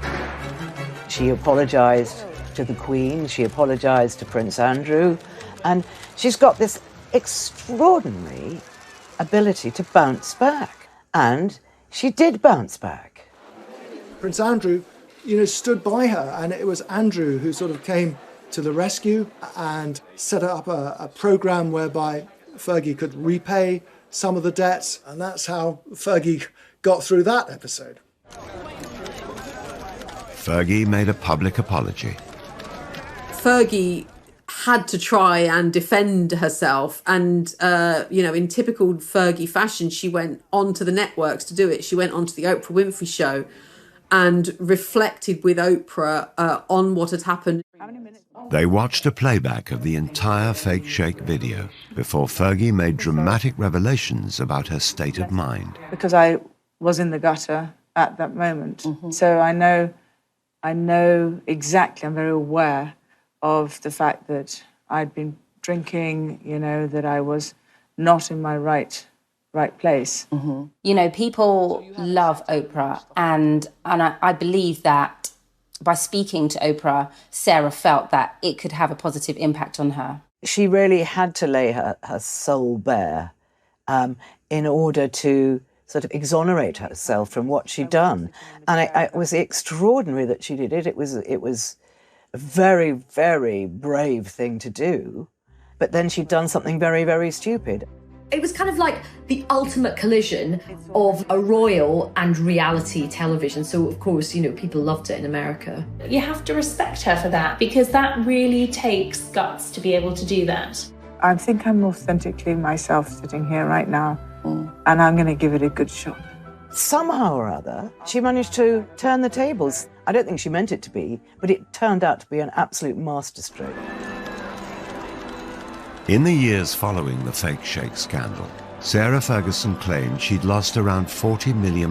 She apologised to the Queen, she apologised to Prince Andrew, and she's got this extraordinary ability to bounce back. And she did bounce back. Prince Andrew, stood by her, and it was Andrew who sort of came to the rescue and set up a programme whereby Fergie could repay some of the debts, and that's how Fergie got through that episode. Fergie made a public apology. Fergie had to try and defend herself, and in typical Fergie fashion, she went onto the networks to do it. She went onto the Oprah Winfrey Show and reflected with Oprah on what had happened. They watched a playback of the entire fake sheikh video before Fergie made dramatic revelations about her state of mind. Because I was in the gutter at that moment. Mm-hmm. So I know exactly, I'm very aware of the fact that I'd been drinking, that I was not in my right place. Mm-hmm. People love Oprah, and I believe that by speaking to Oprah, Sarah felt that it could have a positive impact on her. She really had to lay her soul bare in order to sort of exonerate herself from what she'd done. And it was extraordinary that she did it. It was a very, very brave thing to do. But then she'd done something very, very stupid. It was kind of like the ultimate collision of a royal and reality television. So, of course, people loved it in America. You have to respect her for that, because that really takes guts to be able to do that. I think I'm authentically myself sitting here right now, and I'm going to give it a good shot. Somehow or other, she managed to turn the tables. I don't think she meant it to be, but it turned out to be an absolute masterstroke. In the years following the fake sheikh scandal, Sarah Ferguson claimed she'd lost around £40 million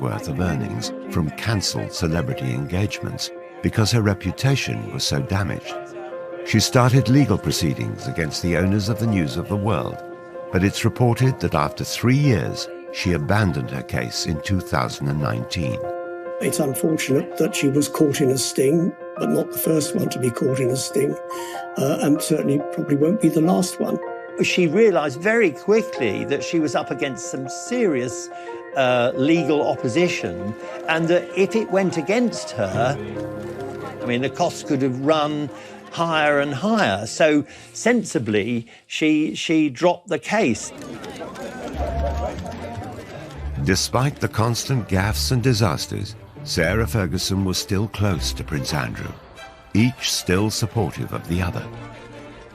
worth of earnings from cancelled celebrity engagements because her reputation was so damaged. She started legal proceedings against the owners of the News of the World, but it's reported that after 3 years, she abandoned her case in 2019. It's unfortunate that she was caught in a sting, but not the first one to be caught in a sting, and certainly probably won't be the last one. She realised very quickly that she was up against some serious legal opposition, and that if it went against her, the costs could have run higher and higher. So sensibly, she dropped the case. Despite the constant gaffes and disasters, Sarah Ferguson was still close to Prince Andrew, each still supportive of the other.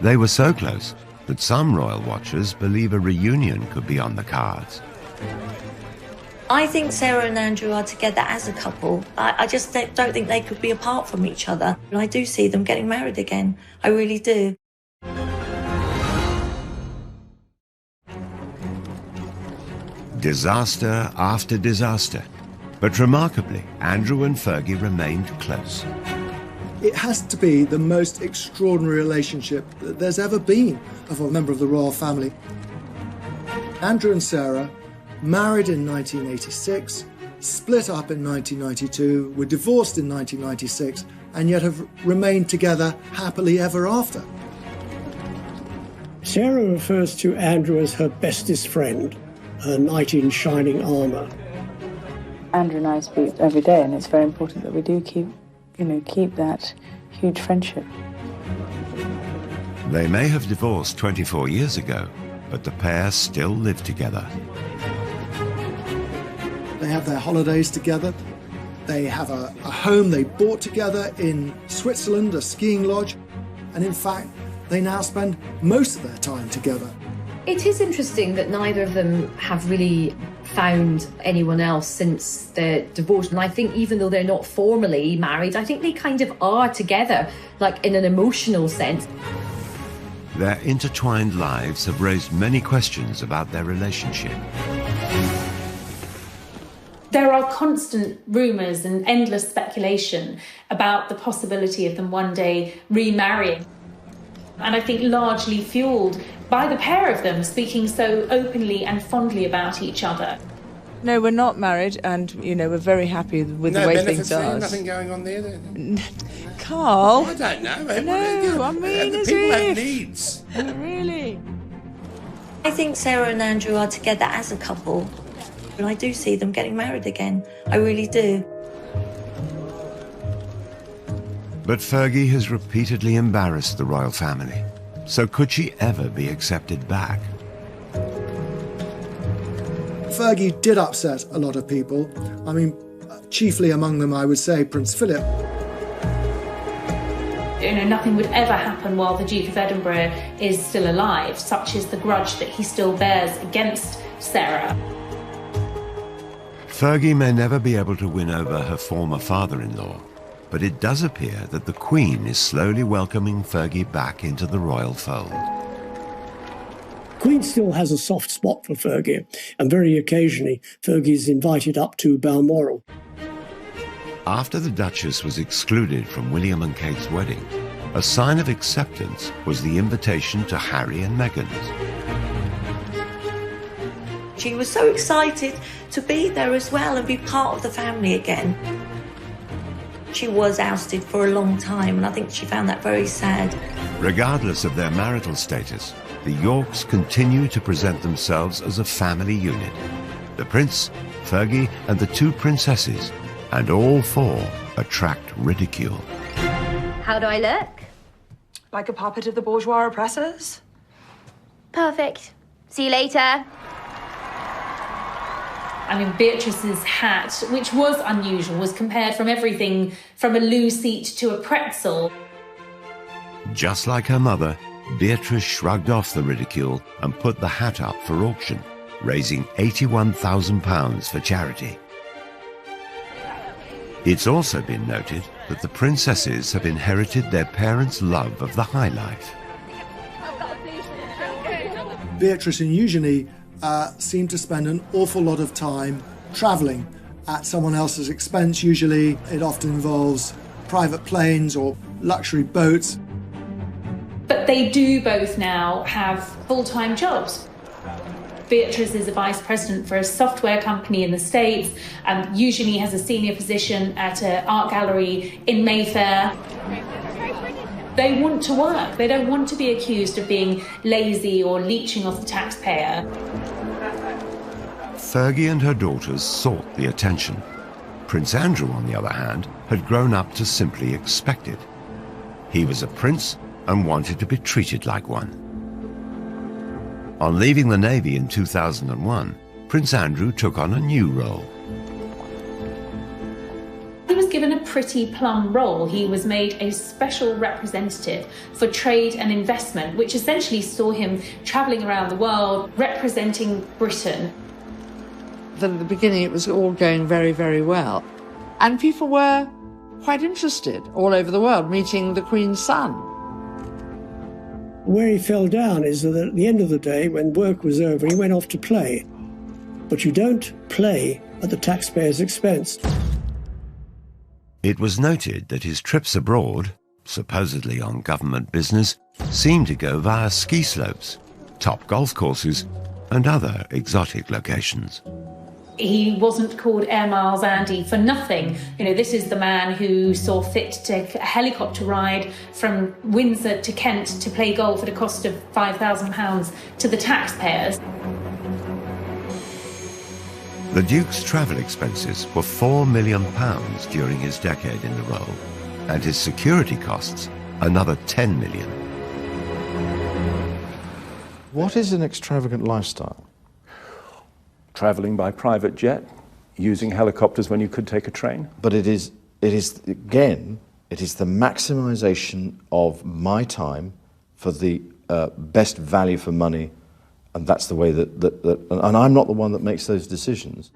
They were so close that some royal watchers believe a reunion could be on the cards. I think Sarah and Andrew are together as a couple. I just don't think they could be apart from each other. And I do see them getting married again. I really do. Disaster after disaster. But remarkably, Andrew and Fergie remained close. It has to be the most extraordinary relationship that there's ever been of a member of the royal family. Andrew and Sarah married in 1986, split up in 1992, were divorced in 1996, and yet have remained together happily ever after. Sarah refers to Andrew as her bestest friend, a knight in shining armour. Andrew and I speak every day, and it's very important that we do keep that huge friendship. They may have divorced 24 years ago, but the pair still live together. They have their holidays together. They have a home they bought together in Switzerland, a skiing lodge. And in fact, they now spend most of their time together. It is interesting that neither of them have really found anyone else since their divorce. And I think even though they're not formally married, I think they kind of are together, like in an emotional sense. Their intertwined lives have raised many questions about their relationship. There are constant rumours and endless speculation about the possibility of them one day remarrying. And I think largely fuelled by the pair of them speaking so openly and fondly about each other. No, we're not married, and, we're very happy with the way things are. Nothing going on there then? Carl? I don't know. No, I mean, as people have if. needs. Really? I think Sarah and Andrew are together as a couple. And I do see them getting married again. I really do. But Fergie has repeatedly embarrassed the royal family. So could she ever be accepted back? Fergie did upset a lot of people. I mean, chiefly among them, I would say, Prince Philip. Nothing would ever happen while the Duke of Edinburgh is still alive, such is the grudge that he still bears against Sarah. Fergie may never be able to win over her former father-in-law, but it does appear that the Queen is slowly welcoming Fergie back into the royal fold. Queen still has a soft spot for Fergie, and very occasionally Fergie's invited up to Balmoral. After the Duchess was excluded from William and Kate's wedding, a sign of acceptance was the invitation to Harry and Meghan's. She was so excited to be there as well and be part of the family again. She was ousted for a long time, and I think she found that very sad. Regardless of their marital status, the Yorks continue to present themselves as a family unit. The Prince, Fergie, and the two princesses, and all four attract ridicule. How do I look? Like a puppet of the bourgeois oppressors? Perfect. See you later. I mean, Beatrice's hat, which was unusual, was compared from everything from a loo seat to a pretzel. Just like her mother, Beatrice shrugged off the ridicule and put the hat up for auction, raising £81,000 for charity. It's also been noted that the princesses have inherited their parents' love of the high life. Beatrice and Eugenie seem to spend an awful lot of time travelling at someone else's expense. Usually it often involves private planes or luxury boats. But they do both now have full-time jobs. Beatrice is a vice president for a software company in the States, and Eugenie has a senior position at an art gallery in Mayfair. They want to work. They don't want to be accused of being lazy or leeching off the taxpayer. Fergie and her daughters sought the attention. Prince Andrew, on the other hand, had grown up to simply expect it. He was a prince and wanted to be treated like one. On leaving the Navy in 2001, Prince Andrew took on a new role. He was given a pretty plum role. He was made a special representative for trade and investment, which essentially saw him travelling around the world representing Britain. At the beginning, it was all going very, very well. And people were quite interested all over the world, meeting the Queen's son. Where he fell down is that at the end of the day, when work was over, he went off to play. But you don't play at the taxpayer's expense. It was noted that his trips abroad, supposedly on government business, seemed to go via ski slopes, top golf courses, and other exotic locations. He wasn't called Air Miles Andy for nothing. This is the man who saw fit to take a helicopter ride from Windsor to Kent to play golf at a cost of £5,000 to the taxpayers. The Duke's travel expenses were £4 million during his decade in the role, and his security costs another £10 million. What is an extravagant lifestyle? Travelling by private jet, using helicopters when you could take a train. But it is again, it is the maximisation of my time for the best value for money, and that's the way and I'm not the one that makes those decisions.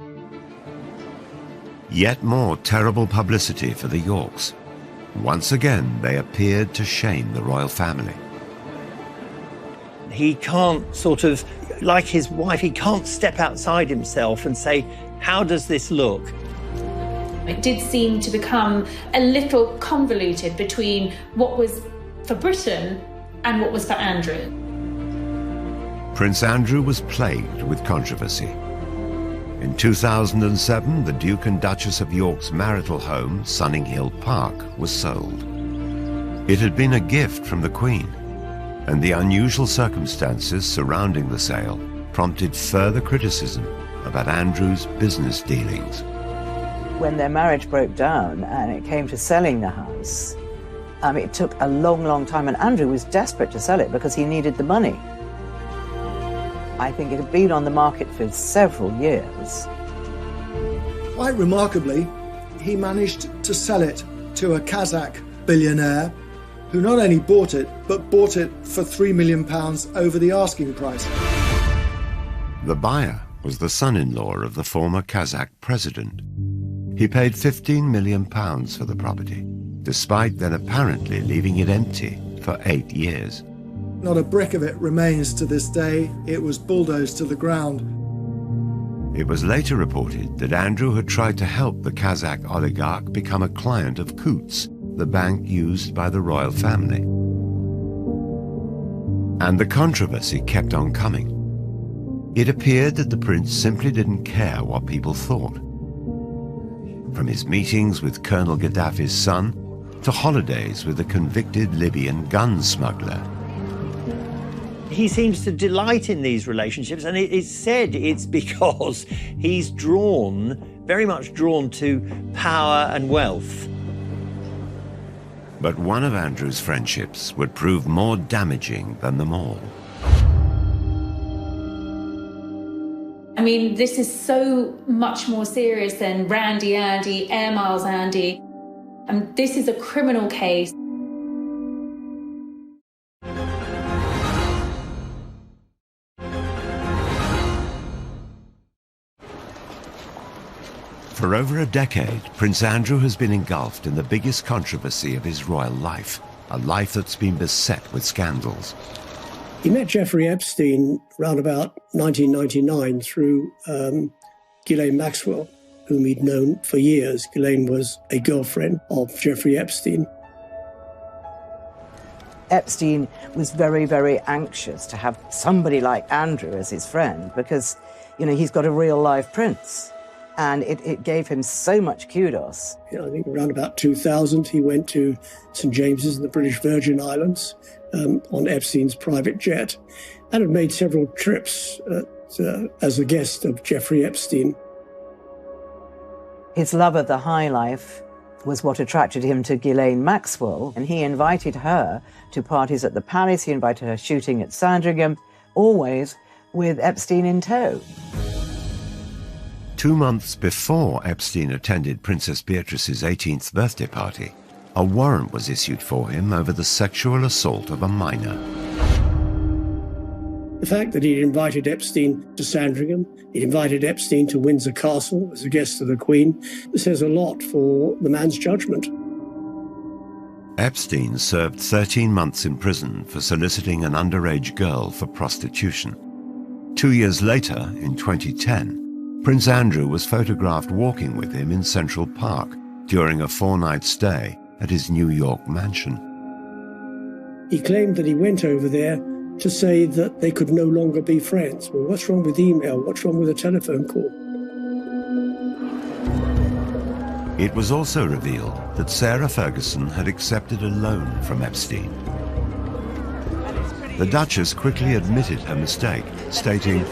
Yet more terrible publicity for the Yorks. Once again, they appeared to shame the royal family. He can't sort of, like his wife, he can't step outside himself and say, how does this look? It did seem to become a little convoluted between what was for Britain and what was for Andrew. Prince Andrew was plagued with controversy. In 2007, the Duke and Duchess of York's marital home, Sunninghill Park, was sold. It had been a gift from the Queen, and the unusual circumstances surrounding the sale prompted further criticism about Andrew's business dealings. When their marriage broke down and it came to selling the house, it took a long, long time, and Andrew was desperate to sell it because he needed the money. I think it had been on the market for several years. Quite remarkably, he managed to sell it to a Kazakh billionaire who not only bought it, but bought it for £3 million over the asking price. The buyer was the son-in-law of the former Kazakh president. He paid £15 million for the property, despite then apparently leaving it empty for 8 years. Not a brick of it remains to this day. It was bulldozed to the ground. It was later reported that Andrew had tried to help the Kazakh oligarch become a client of Coutts, the bank used by the royal family. And the controversy kept on coming. It appeared that the prince simply didn't care what people thought. From his meetings with Colonel Gaddafi's son to holidays with a convicted Libyan gun smuggler. He seems to delight in these relationships, and it is said it's because he's very much drawn to power and wealth. But one of Andrew's friendships would prove more damaging than them all. I mean, this is so much more serious than Randy Andy, Air Miles Andy. This is a criminal case. For over a decade, Prince Andrew has been engulfed in the biggest controversy of his royal life, a life that's been beset with scandals. He met Jeffrey Epstein around about 1999 through Ghislaine Maxwell, whom he'd known for years. Ghislaine was a girlfriend of Jeffrey Epstein. Epstein was very, very anxious to have somebody like Andrew as his friend because, you know, he's got a real live prince. And it gave him so much kudos. I think around about 2000, he went to St. James's in the British Virgin Islands on Epstein's private jet and had made several trips as a guest of Jeffrey Epstein. His love of the high life was what attracted him to Ghislaine Maxwell, and he invited her to parties at the palace, he invited her shooting at Sandringham, always with Epstein in tow. 2 months before Epstein attended Princess Beatrice's 18th birthday party, a warrant was issued for him over the sexual assault of a minor. The fact that he'd invited Epstein to Sandringham, he'd invited Epstein to Windsor Castle as a guest of the Queen, says a lot for the man's judgment. Epstein served 13 months in prison for soliciting an underage girl for prostitution. 2 years later, in 2010, Prince Andrew was photographed walking with him in Central Park during a 4-night stay at his New York mansion. He claimed that he went over there to say that they could no longer be friends. Well, what's wrong with email? What's wrong with a telephone call? It was also revealed that Sarah Ferguson had accepted a loan from Epstein. The Duchess quickly admitted her mistake, stating,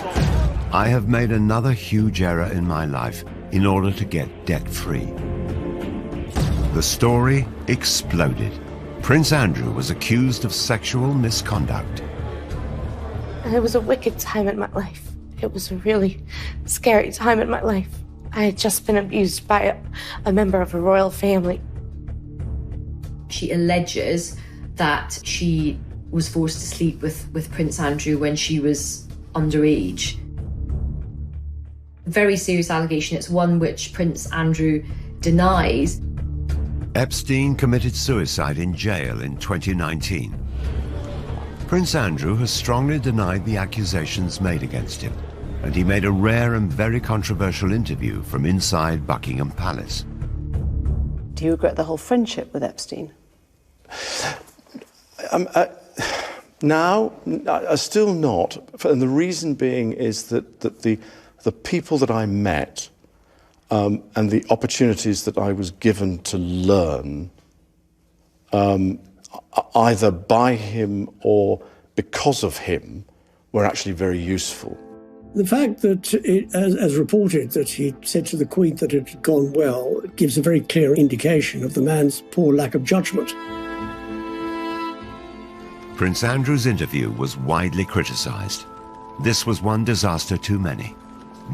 I have made another huge error in my life in order to get debt-free. The story exploded. Prince Andrew was accused of sexual misconduct. And it was a wicked time in my life. It was a really scary time in my life. I had just been abused by a member of a royal family. She alleges that she was forced to sleep with Prince Andrew when she was underage. Very serious allegation. It's one which Prince Andrew denies. Epstein committed suicide in jail in 2019. Prince Andrew has strongly denied the accusations made against him, and he made a rare and very controversial interview from inside Buckingham Palace. Do you regret the whole friendship with Epstein? Now, still not. And the reason being is that the people that I met and the opportunities that I was given to learn, either by him or because of him, were actually very useful. The fact that, as reported, that he said to the Queen that it had gone well gives a very clear indication of the man's poor lack of judgment. Prince Andrew's interview was widely criticised. This was one disaster too many.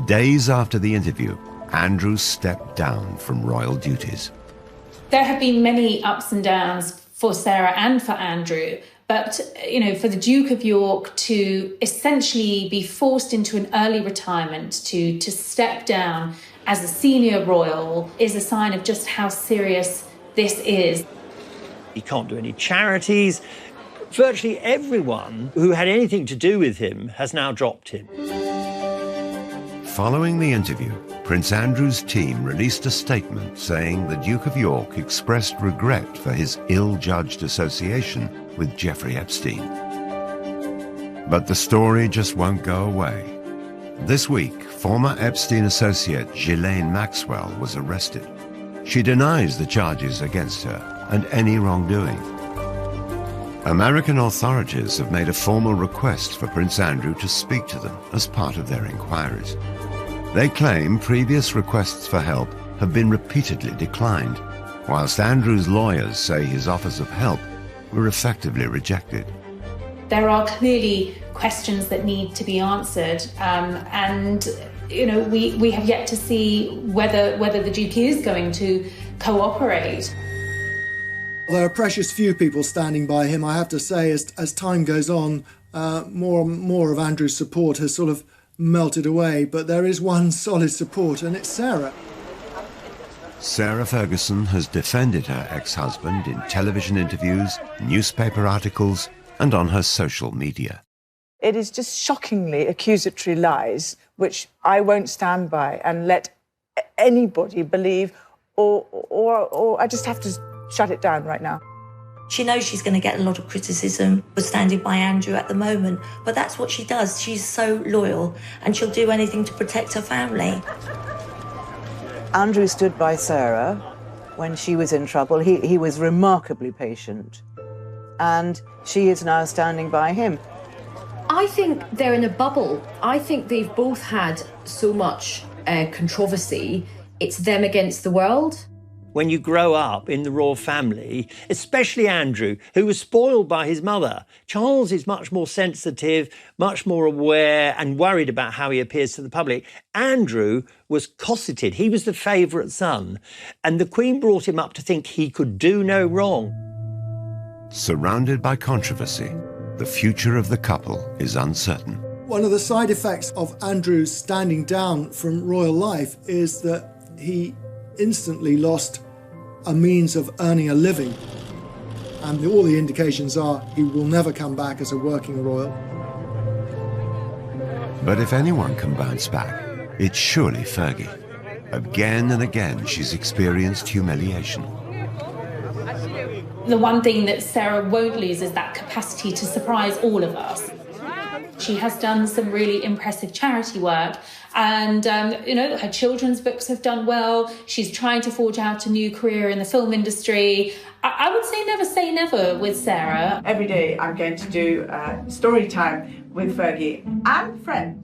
Days after the interview, Andrew stepped down from royal duties. There have been many ups and downs for Sarah and for Andrew, but, you know, for the Duke of York to essentially be forced into an early retirement, to step down as a senior royal, is a sign of just how serious this is. He can't do any charities. Virtually everyone who had anything to do with him has now dropped him. Following the interview, Prince Andrew's team released a statement saying the Duke of York expressed regret for his ill-judged association with Jeffrey Epstein. But the story just won't go away. This week, former Epstein associate Ghislaine Maxwell was arrested. She denies the charges against her and any wrongdoing. American authorities have made a formal request for Prince Andrew to speak to them as part of their inquiries. They claim previous requests for help have been repeatedly declined, whilst Andrew's lawyers say his offers of help were effectively rejected. There are clearly questions that need to be answered, and you know, we have yet to see whether the Duke is going to cooperate. There are precious few people standing by him, I have to say. As time goes on, more and more of Andrew's support has sort of melted away, but there is one solid support, and it's Sarah. Sarah Ferguson has defended her ex-husband in television interviews, newspaper articles, and on her social media. It is just shockingly accusatory lies, which I won't stand by and let anybody believe, or I just have to shut it down right now. She knows she's going to get a lot of criticism for standing by Andrew at the moment, but that's what she does. She's so loyal, and she'll do anything to protect her family. Andrew stood by Sarah when she was in trouble. He was remarkably patient, and she is now standing by him. I think they're in a bubble. I think they've both had so much controversy. It's them against the world. When you grow up in the royal family, especially Andrew, who was spoiled by his mother, Charles is much more sensitive, much more aware and worried about how he appears to the public. Andrew was cosseted. He was the favourite son, and the Queen brought him up to think he could do no wrong. Surrounded by controversy, the future of the couple is uncertain. One of the side effects of Andrew standing down from royal life is that he instantly lost a means of earning a living. And all the indications are he will never come back as a working royal. But if anyone can bounce back, it's surely Fergie. Again and again, she's experienced humiliation. The one thing that Sarah won't lose is that capacity to surprise all of us. She has done some really impressive charity work, and you know, her children's books have done well. She's trying to forge out a new career in the film industry. I would say never with Sarah. Every day I'm going to do story time with Fergie and friend.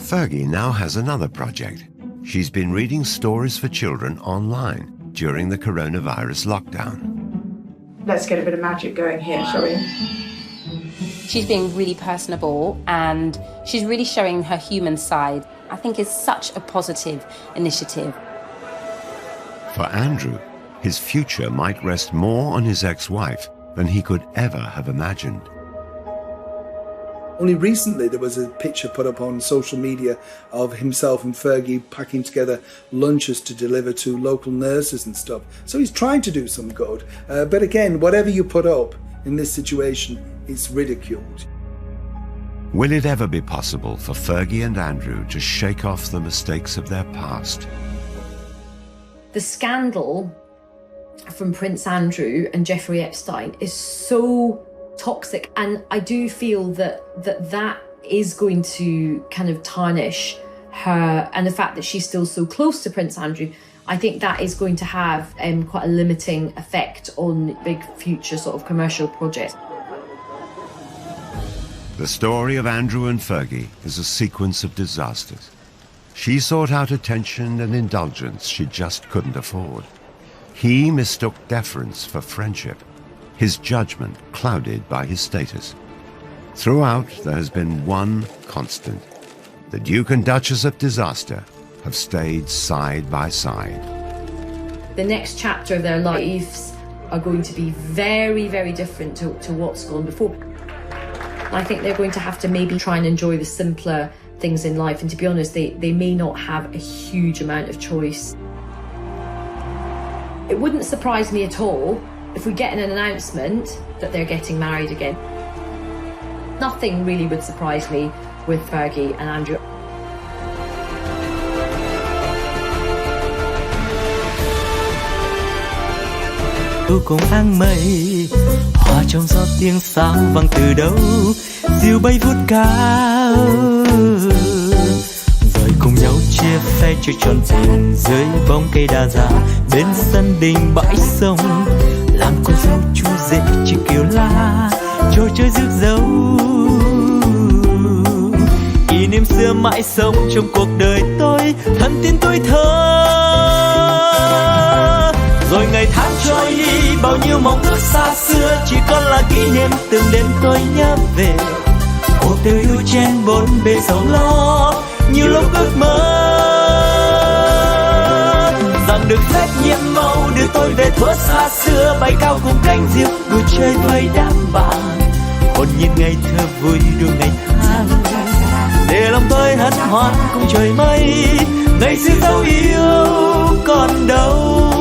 Fergie now has another project. She's been reading stories for children online during the coronavirus lockdown. Let's get a bit of magic going here, shall we? She's being really personable and she's really showing her human side. I think it's such a positive initiative. For Andrew, his future might rest more on his ex-wife than he could ever have imagined. Only recently there was a picture put up on social media of himself and Fergie packing together lunches to deliver to local nurses and stuff. So he's trying to do some good. But again, whatever you put up in this situation, it's ridiculed. Will it ever be possible for Fergie and Andrew to shake off the mistakes of their past? The scandal from Prince Andrew and Jeffrey Epstein is so toxic, and I do feel that is going to kind of tarnish her, and the fact that she's still so close to Prince Andrew, I think that is going to have quite a limiting effect on big future sort of commercial projects. The story of Andrew and Fergie is a sequence of disasters. She sought out attention and indulgence she just couldn't afford. He mistook deference for friendship, his judgment clouded by his status. Throughout, there has been one constant. The Duke and Duchess of disaster have stayed side by side. The next chapter of their lives are going to be very, very different to what's gone before. I think they're going to have to maybe try and enjoy the simpler things in life, and to be honest, they may not have a huge amount of choice. It wouldn't surprise me at all if we get an announcement that they're getting married again. Nothing really would surprise me with Fergie and Andrew. Cùng áng mây hòa trong gió tiếng sao vang từ đâu diều bay vút cao rồi cùng nhau chia phe chơi tròn tiền dưới bóng cây đa già bên sân đình bãi sông làm cô dâu chú rể chỉ kiều la trò chơi rước dâu kỷ niệm xưa mãi sống trong cuộc đời tôi thân tin tôi thơ. Rồi ngày tháng trôi đi bao nhiêu mong ước xa xưa chỉ còn là kỷ niệm từng đêm tôi nhớ về cuộc đời yêu chen bốn bề sầu lo nhiều lúc ước mơ rằng được phép nhiệm màu đưa tôi về thuở xa xưa bay cao cùng cánh diều đùa chơi với đám bạn còn nhìn ngày thơ vui đua ngày tháng để lòng tôi hân hoan cùng trời mây ngày xưa dấu yêu còn đâu.